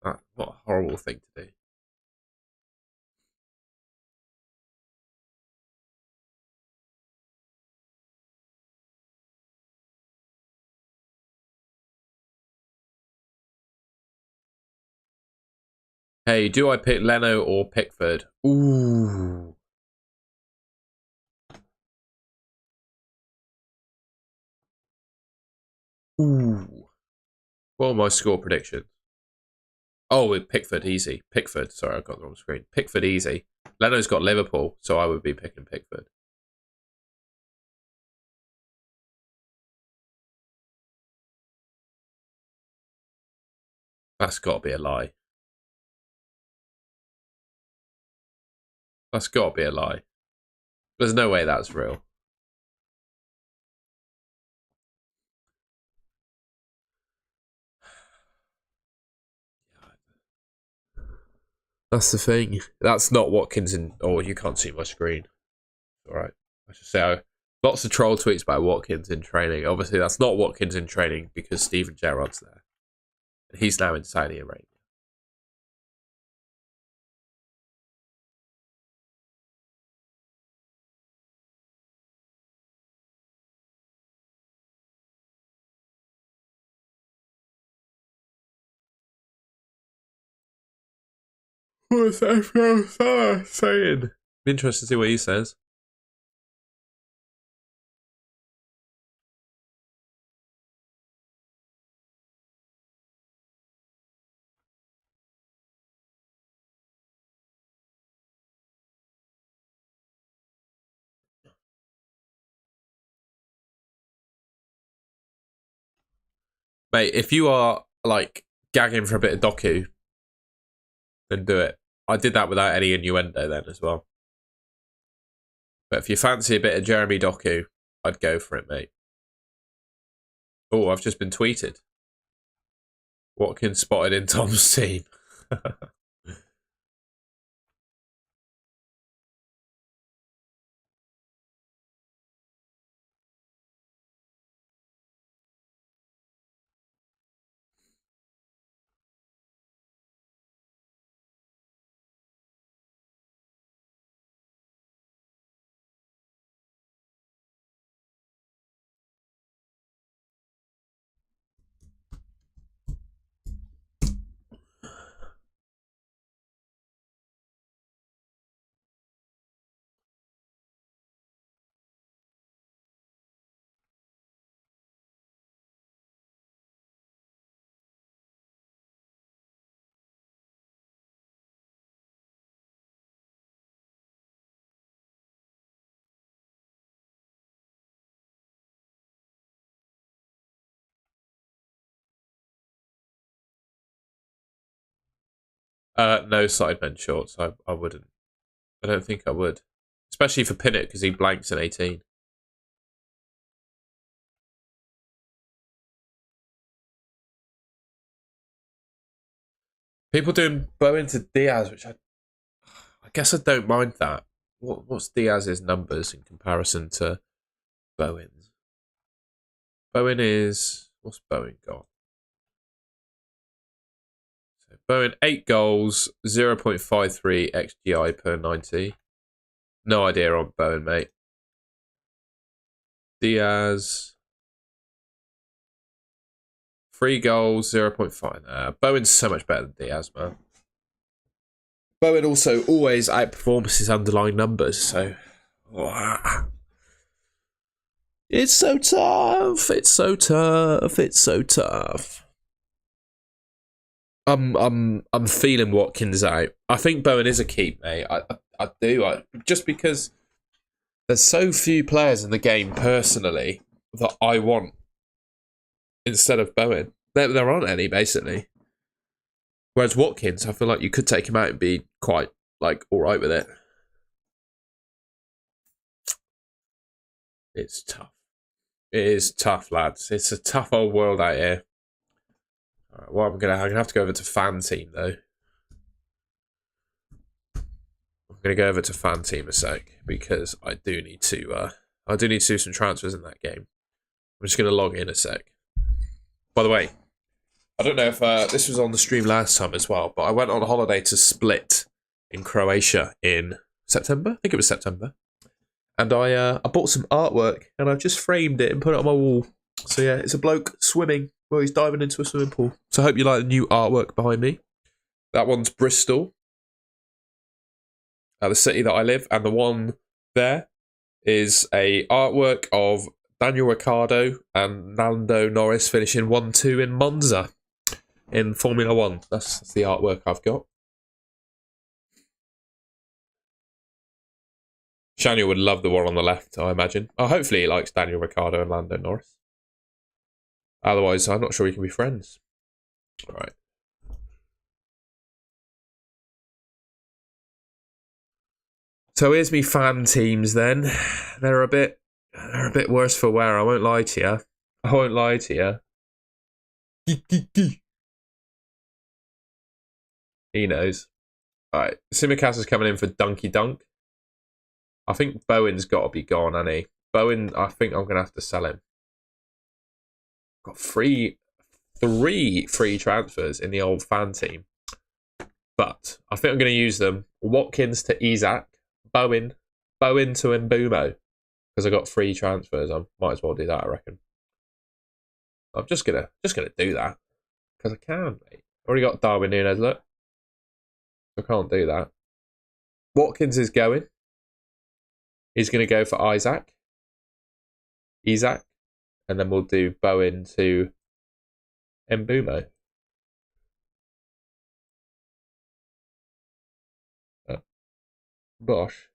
Speaker 1: What a horrible thing to do. Hey, do I pick Leno or Pickford? Ooh. Ooh. What are my score predictions? Oh, with Pickford, easy. Pickford, sorry, I got the wrong screen. Pickford, easy. Leno's got Liverpool, so I would be picking Pickford. That's got to be a lie. That's got to be a lie. There's no way that's real. That's the thing. That's not Watkins in... Oh, you can't see my screen. All right. I should say lots of troll tweets about Watkins in training. Obviously, that's not Watkins in training because Steven Gerrard's there. He's now in Saudi Arabia. What's FPL saying? Interesting to see what he says. Mate, if you are like gagging for a bit of Doku, then do it. I did that without any innuendo then as well. But if you fancy a bit of Jeremy Doku, I'd go for it, mate. Oh, I've just been tweeted. Watkins spotted in Tom's team. No sidemen shorts. I wouldn't. I don't think I would. Especially for Pinnock because he blanks in 18. People doing Bowen to Diaz, which I guess I don't mind that. What's Diaz's numbers in comparison to Bowen's? Bowen is... What's Bowen got? So Bowen, 8 goals, 0.53 XGI per 90. No idea on Bowen, mate. Diaz... 3 goals, 0.5. Bowen's so much better than Diaz, man. Bowen also always outperforms his underlying numbers, so... It's so tough. It's so tough. It's so tough. I'm feeling Watkins out. I think Bowen is a keep, mate. I do. Just because there's so few players in the game personally that I want instead of Bowen. There aren't any, basically. Whereas Watkins, I feel like you could take him out and be quite, like, alright with it. It's tough. It is tough, lads. It's a tough old world out here. Alright, well, I'm gonna have to go over to fan team, though. I'm gonna go over to fan team a sec, because I do need to do some transfers in that game. I'm just gonna log in a sec. By the way, I don't know if this was on the stream last time as well, but I went on holiday to Split in Croatia in September. I think it was September. And I bought some artwork and I've just framed it and put it on my wall. So yeah, it's a bloke swimming while he's diving into a swimming pool. So I hope you like the new artwork behind me. That one's Bristol, the city that I live, and the one there is a artwork of Daniel Ricciardo and Lando Norris finishing 1-2 in Monza in Formula 1. That's the artwork I've got. Shaniel would love the one on the left, I imagine. Oh, hopefully he likes Daniel Ricciardo and Lando Norris. Otherwise, I'm not sure we can be friends. All right. So here's me fan teams then. They're a bit worse for wear, I won't lie to you. I won't lie to you. He knows. Alright, Simicast is coming in for Dunky Dunk. I think Bowen's got to be gone, hasn't he? Bowen, I think I'm going to have to sell him. Got three free transfers in the old fan team. But I think I'm going to use them. Watkins to Isaac. Bowen to Mbumo. Because I got 3 transfers. I might as well do that, I reckon. I'm just gonna do that. Because I can, mate. Already got Darwin Núñez, look. I can't do that. Watkins is going. He's going to go for Isaac. And then we'll do Bowen to Mbumo. Bosh.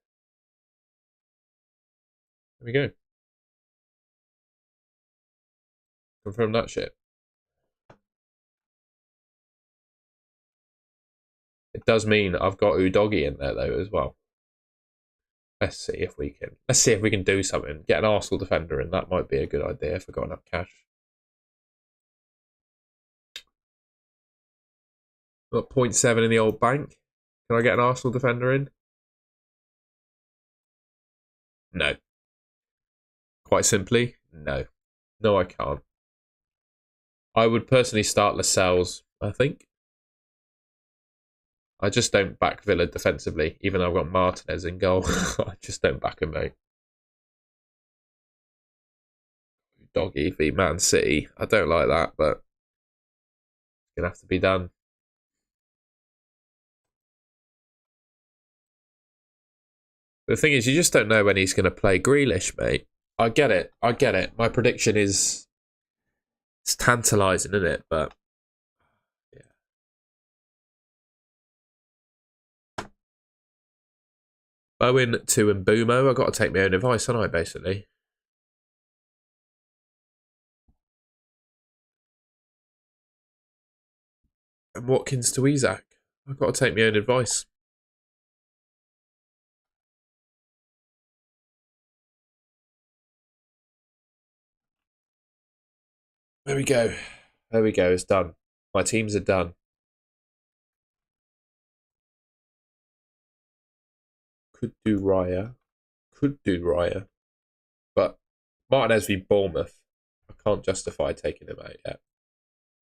Speaker 1: There we go. Confirm that shit. It does mean I've got Udogi in there though as well. Let's see if we can do something. Get an Arsenal defender in. That might be a good idea if I've got enough cash. Got 0.7 in the old bank. Can I get an Arsenal defender in? No. Quite simply, no. No, I can't. I would personally start Lascelles, I think. I just don't back Villa defensively, even though I've got Martinez in goal. I just don't back him, mate. Doggy v Man City. I don't like that, but it's going to have to be done. The thing is, you just don't know when he's going to play Grealish, mate. I get it. My prediction is... It's tantalising, isn't it? But... yeah. Bowen to Mbumo. I've got to take my own advice, haven't I, basically? And Watkins to Isaac. I've got to take my own advice. There we go. It's done. My teams are done. Could do Raya. But Martinez v Bournemouth, I can't justify taking him out yet.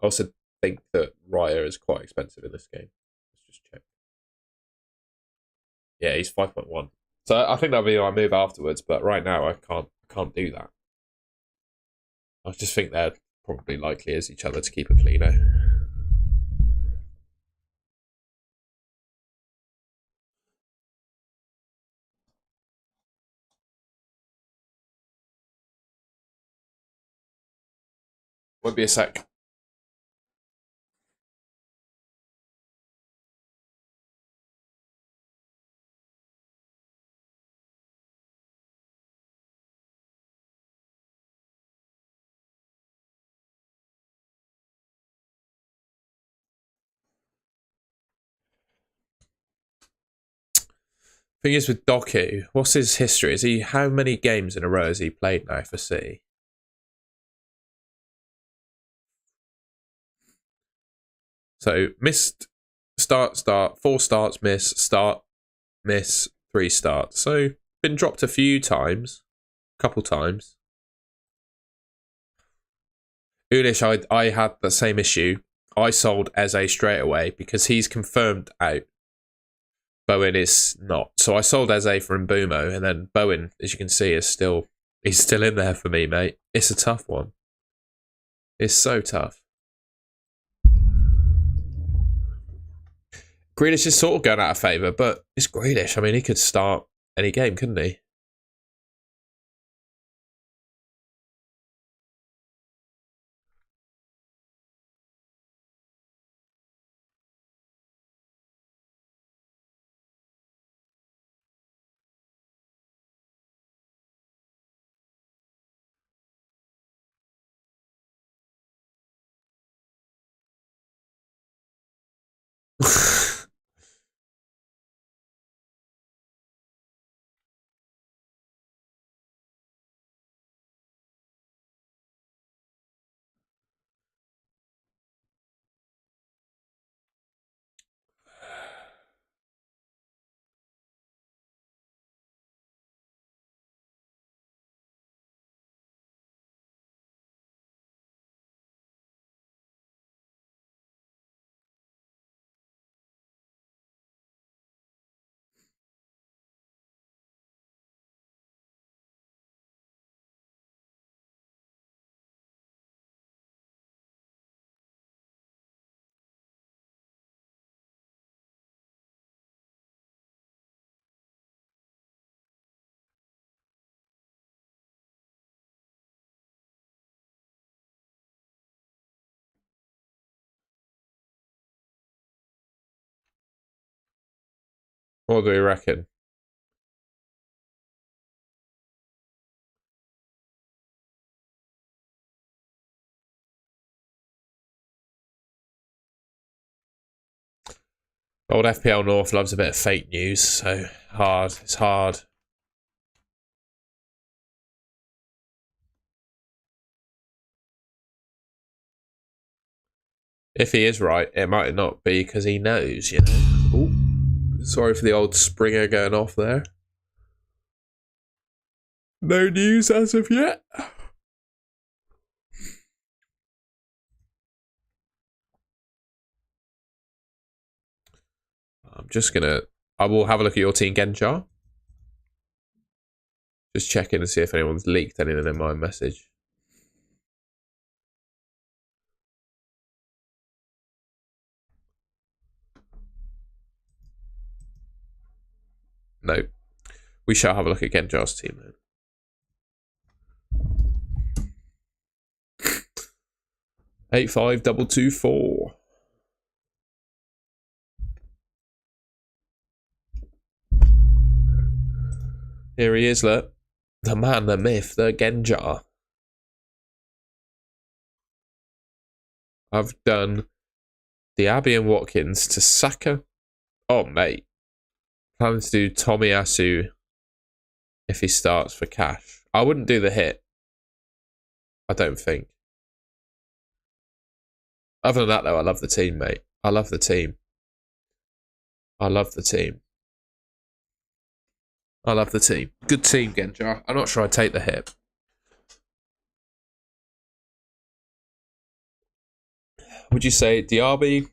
Speaker 1: I also think that Raya is quite expensive in this game. Let's just check. Yeah, he's 5.1. So I think that'll be my move afterwards, but right now I can't do that. I just think they're probably likely as each other to keep a cleaner. Won't be a sec. Thing is with Doku, what's his history? How many games in a row has he played now for City? So missed start, 4 starts, miss, start, miss, 3 starts. So been dropped a few times, couple times. Ulish, I had the same issue. I sold Eze straight away because he's confirmed out. Bowen is not. So I sold Eze for Mbumo, and then Bowen, as you can see, he's still in there for me, mate. It's a tough one. It's so tough. Grealish is sort of going out of favour, but it's Grealish. I mean, he could start any game, couldn't he? What do we reckon? Old FPL North loves a bit of fake news, so hard. It's hard. If he is right, it might not be because he knows, you know. Ooh, sorry for the old Springer going off there. No news as of yet. I'm just gonna. I will have a look at your team, Genjar. Just check in and see if anyone's leaked anything in my message. No. We shall have a look at Genjar's team then. Eight 5 2 2 4. Here he is, look. The man, the myth, the Genjar. I've done Diaby and Watkins to Saka. Oh, mate. Planning to do Tomiyasu if he starts for cash. I wouldn't do the hit. I don't think. Other than that, though, I love the team, mate. I love the team. I love the team. I love the team. Good team, Genjar. I'm not sure I'd take the hit. Would you say Diaby?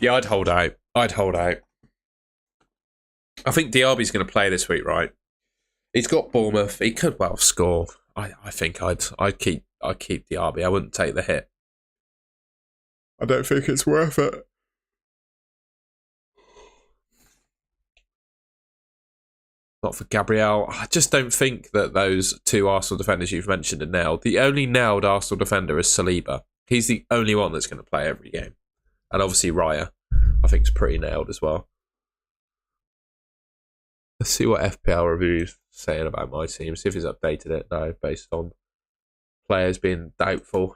Speaker 1: Yeah, I'd hold out. I'd hold out. I think Diaby's going to play this week, right? He's got Bournemouth. He could well score. I think I'd keep Diaby. I wouldn't take the hit. I don't think it's worth it. Not for Gabriel. I just don't think that those two Arsenal defenders you've mentioned are nailed. The only nailed Arsenal defender is Saliba. He's the only one that's going to play every game. And obviously Raya, I think, is pretty nailed as well. Let's see what FPL Review's saying about my team. See if he's updated it now based on players being doubtful.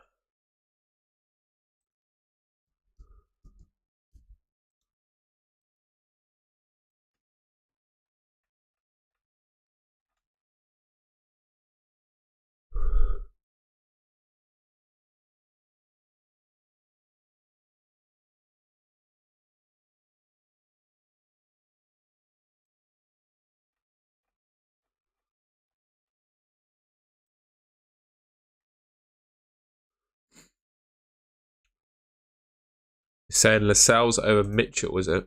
Speaker 1: He's saying Lascelles over Mitchell, is it?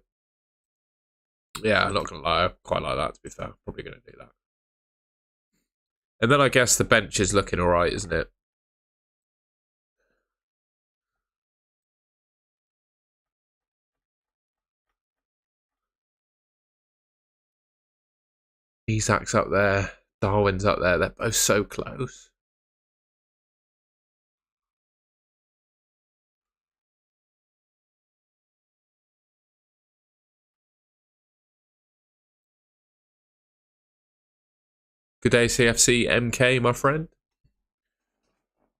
Speaker 1: Yeah, I'm not going to lie. I quite like that, to be fair. Probably going to do that. And then I guess the bench is looking all right, isn't it? Isak's up there. Darwin's up there. They're both so close. Good day, CFC MK, my friend.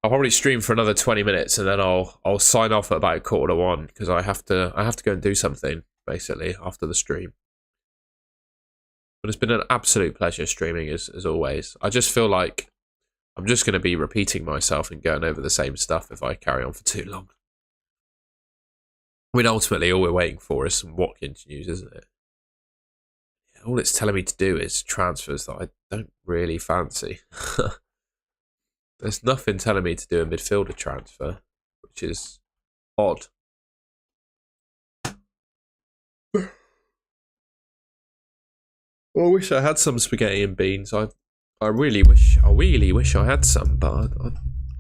Speaker 1: I'll probably stream for another 20 minutes and then I'll sign off at about 1:45 because I have to go and do something basically after the stream. But it's been an absolute pleasure streaming as always. I just feel like I'm just going to be repeating myself and going over the same stuff if I carry on for too long. I mean, ultimately, all we're waiting for is some Watkins news, isn't it? All it's telling me to do is transfers that I don't really fancy. There's nothing telling me to do a midfielder transfer, which is odd. I wish I had some spaghetti and beans. I really wish I had some, but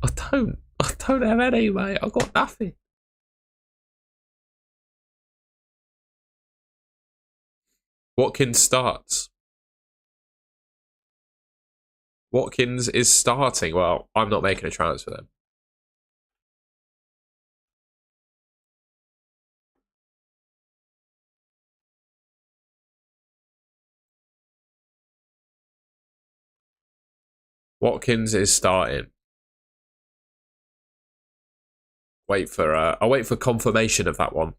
Speaker 1: I don't. I don't have any, mate. I got nothing. Watkins starts. Watkins is starting. Well, I'm not making a transfer then. Watkins is starting. I'll wait for confirmation of that one.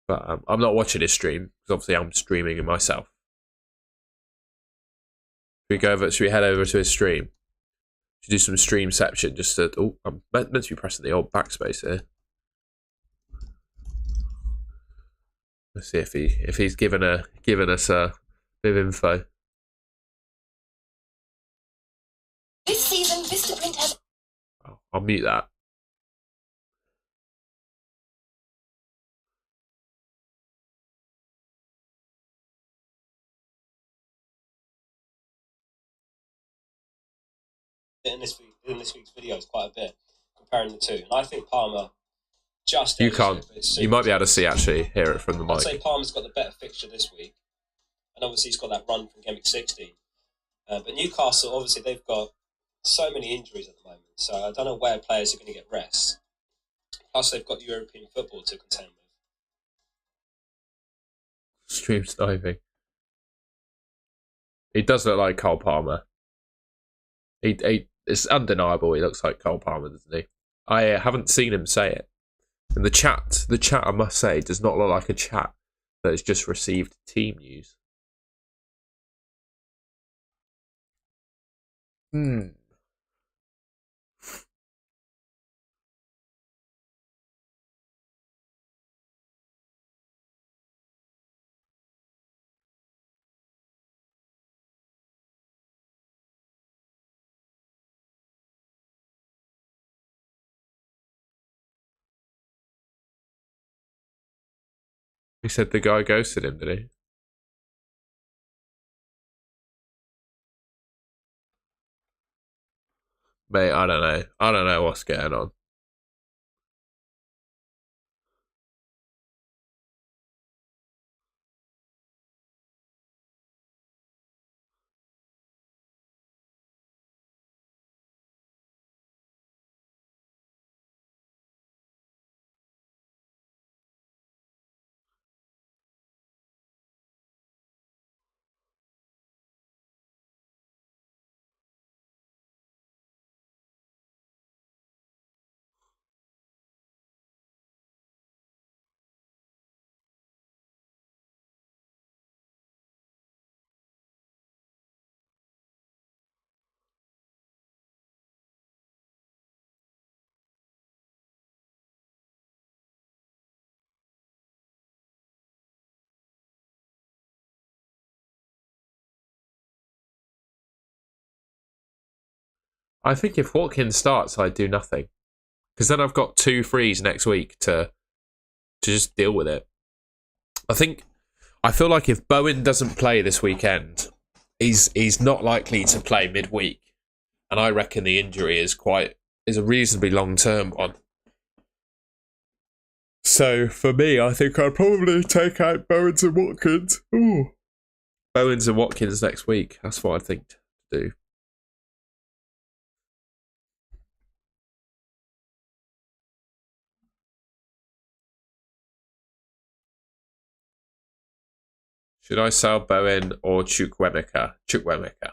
Speaker 1: But I'm not watching his stream because obviously I'm streaming it myself. Should we head over to his stream? Should do some streamception just to. Oh, I'm meant to be pressing the old backspace here. Let's see if he's given us a bit of info.
Speaker 3: This season, Vistaprint has.
Speaker 1: Oh, I'll mute that.
Speaker 4: In this week's videos quite a bit, comparing the two, and I think Palmer just.
Speaker 1: You can't. You might be able to hear it from the mic.
Speaker 4: I'd say Palmer's got the better fixture this week, and obviously he's got that run from Gameweek 16. But Newcastle, obviously, they've got so many injuries at the moment, so I don't know where players are going to get rest. Plus, they've got European football to contend with.
Speaker 1: Stream sniping. He does look like Cole Palmer. It's undeniable he looks like Cole Palmer, doesn't he? I haven't seen him say it. And the chat, I must say, does not look like a chat that has just received team news. He said the guy ghosted him, did he? Mate, I don't know. I don't know what's going on. I think if Watkins starts, I do nothing. Because then I've got 2 frees next week to just deal with it. I feel like if Bowen doesn't play this weekend, he's not likely to play midweek. And I reckon the injury is a reasonably long-term one. So for me, I think I'd probably take out Bowens and Watkins. Ooh. Bowens and Watkins next week. That's what I think to do. Should I sell Bowen or Chukwuemeka? Chukwuemeka.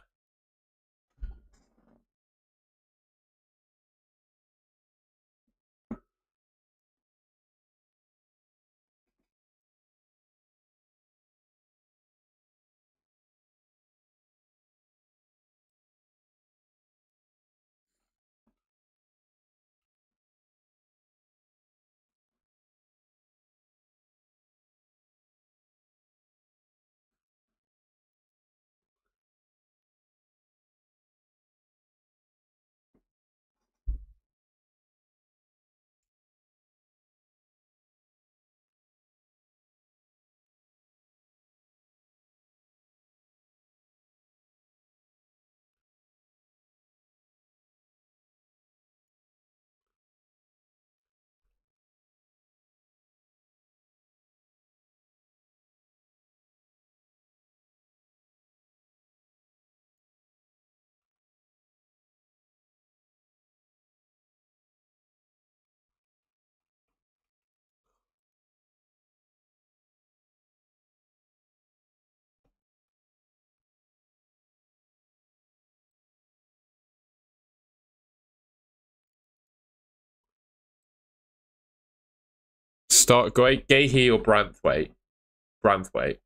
Speaker 1: Start Gahey or Branthwaite. Branthwaite.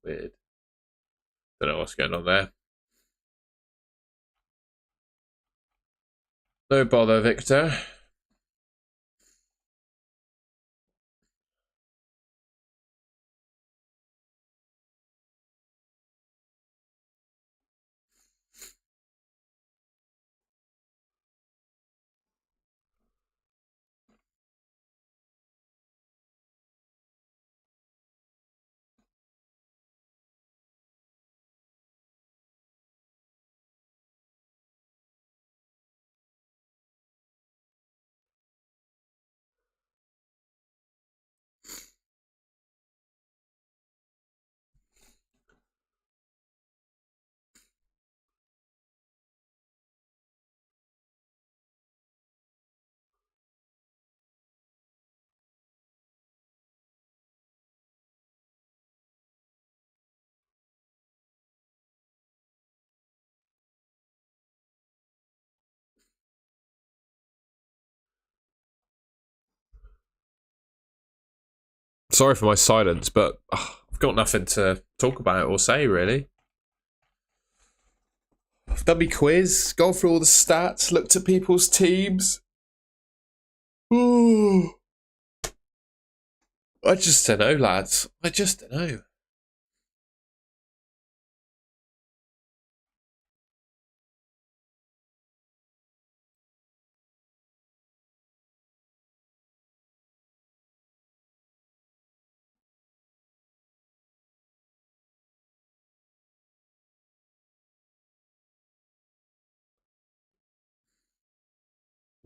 Speaker 1: Weird. Don't know what's going on there. No bother, Victor. Sorry for my silence, but I've got nothing to talk about or say, really. I've done my quiz, gone through all the stats, looked at people's teams. Ooh. I just don't know, lads. I just don't know.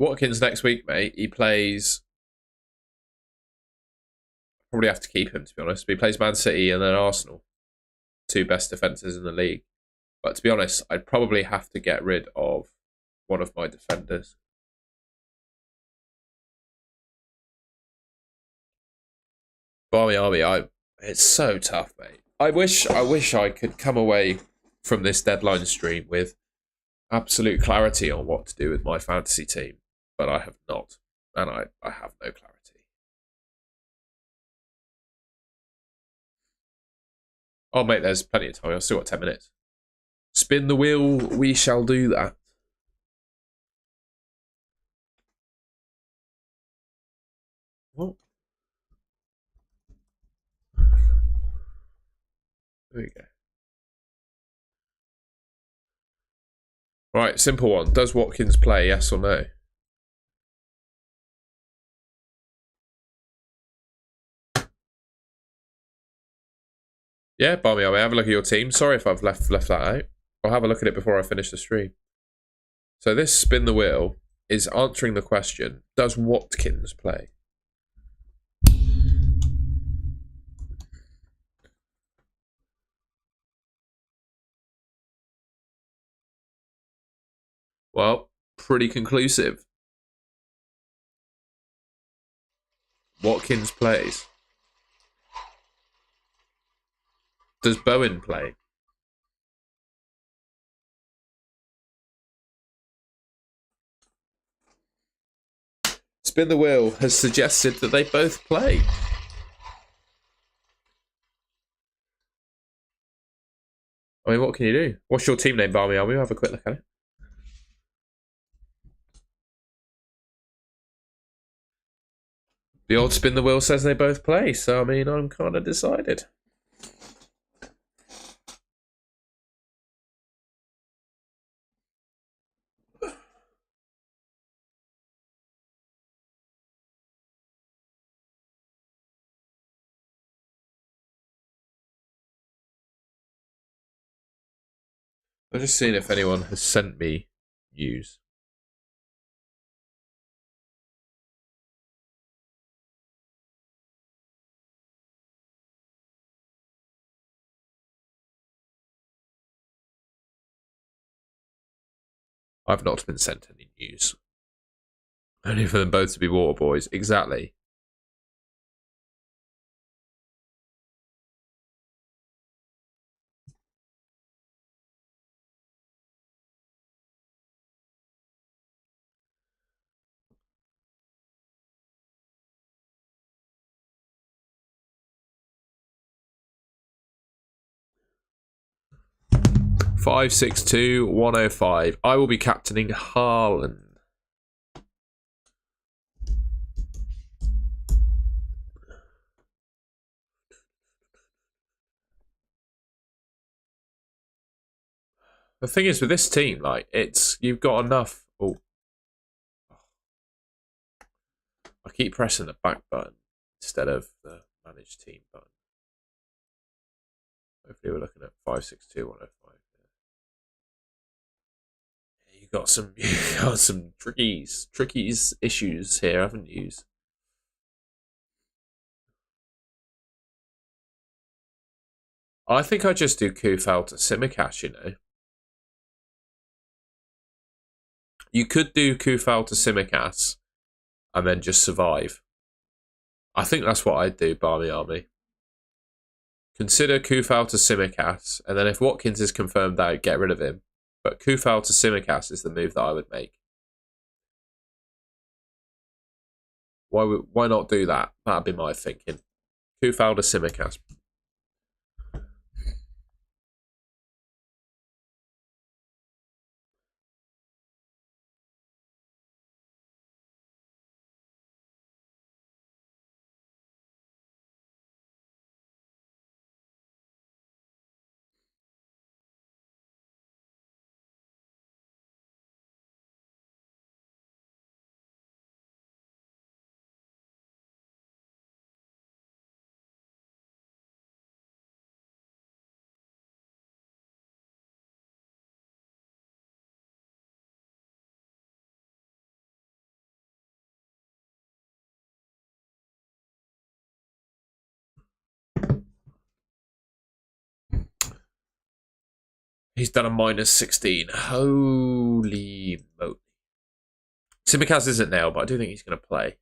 Speaker 1: Watkins next week, mate. He plays. Probably have to keep him, to be honest. But he plays Man City and then Arsenal. Two best defences in the league. But to be honest, I'd probably have to get rid of one of my defenders. Barmy Army, it's so tough, mate. I wish I could come away from this deadline stream with absolute clarity on what to do with my fantasy team, but I have not, and I have no clarity. Oh, mate, there's plenty of time. I've still got 10 minutes. Spin the wheel. We shall do that. What? There we go. Right, simple one. Does Watkins play, yes or no? Yeah, Barmy, I'll have a look at your team. Sorry if I've left that out. I'll have a look at it before I finish the stream. So this spin the wheel is answering the question, does Watkins play? Well, pretty conclusive. Watkins plays. Does Bowen play? Spin the wheel has suggested that they both play. I mean, what can you do? What's your team name, Barmy? We'll have a quick look at it. The old spin the wheel says they both play, so I mean, I'm kind of decided. I'm just seeing if anyone has sent me news. I've not been sent any news. Only for them both to be water boys. Exactly. Five, 6-2, 105. I will be captaining Haaland. The thing is with this team, like, you've got enough. Oh, I keep pressing the back button instead of the manage team button. Hopefully, we're looking at 5-6-2, 105. You got some trickies issues here, haven't you? I think I just do Kufal to Simicast, you know. You could do Kufal to Simicast and then just survive. I think that's what I'd do, Barmy Army. Consider Kufal to Simicast, and then if Watkins is confirmed out, get rid of him. But Kufal to Simicast is the move that I would make. Why not do that? That'd be my thinking. Kufal to Simicast. He's done a -16. Holy moly. Simicast isn't now, but I do think he's going to play.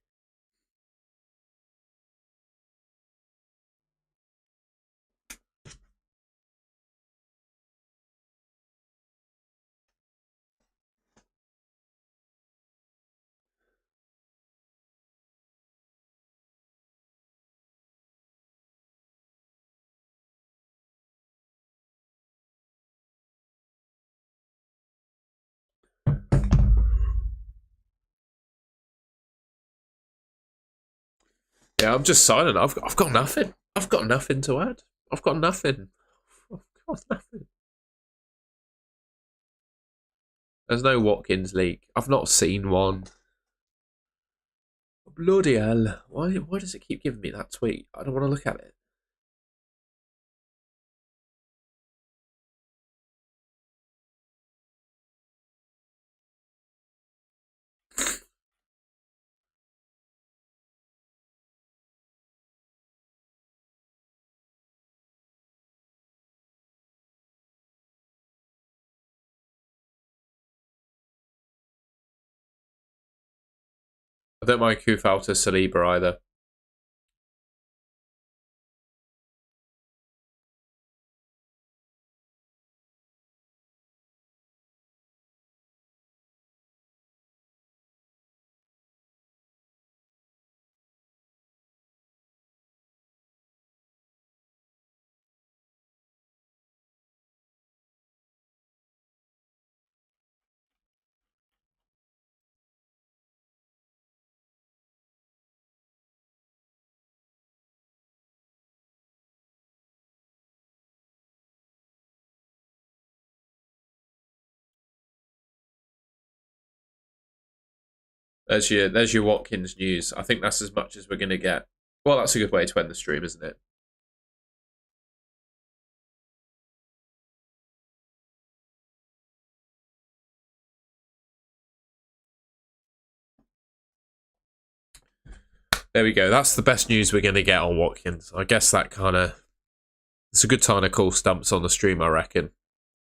Speaker 1: Yeah, I'm just silent. I've got nothing. I've got nothing to add. I've got nothing. I've got nothing. There's no Watkins leak. I've not seen one. Bloody hell. Why does it keep giving me that tweet? I don't want to look at it. I don't mind Kufal to Saliba either. There's your Watkins news. I think that's as much as we're going to get. Well, that's a good way to end the stream, isn't it? There we go. That's the best news we're going to get on Watkins. I guess that kind of... It's a good time to call stumps on the stream, I reckon.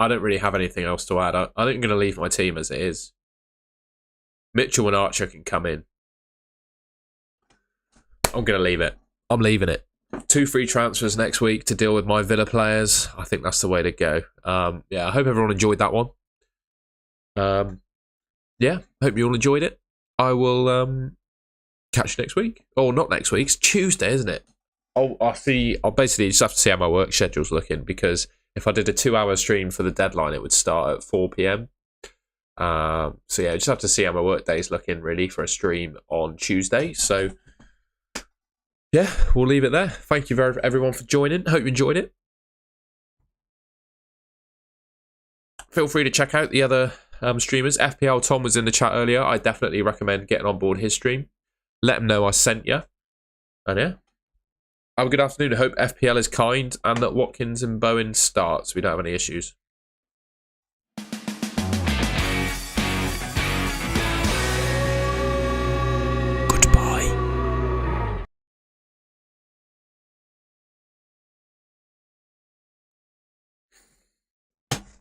Speaker 1: I don't really have anything else to add. I think I'm going to leave my team as it is. Mitchell and Archer can come in. I'm going to leave it. I'm leaving it. 2 free transfers next week to deal with my Villa players. I think that's the way to go. Yeah, I hope everyone enjoyed that one. Yeah, hope you all enjoyed it. I will catch you next week. Oh, not next week. It's Tuesday, isn't it? Oh, I'll basically just have to see how my work schedule's looking, because if I did a 2-hour stream for the deadline, it would start at 4 p.m. So yeah, just have to see how my work day's looking really for a stream on Tuesday. So yeah, we'll leave it there. Thank you everyone for joining. Hope you enjoyed it. Feel free to check out the other streamers. FPL Tom was in the chat earlier. I definitely recommend getting on board his stream. Let him know I sent you. And yeah, have a good afternoon. I hope FPL is kind and that Watkins and Bowen starts. We don't have any issues.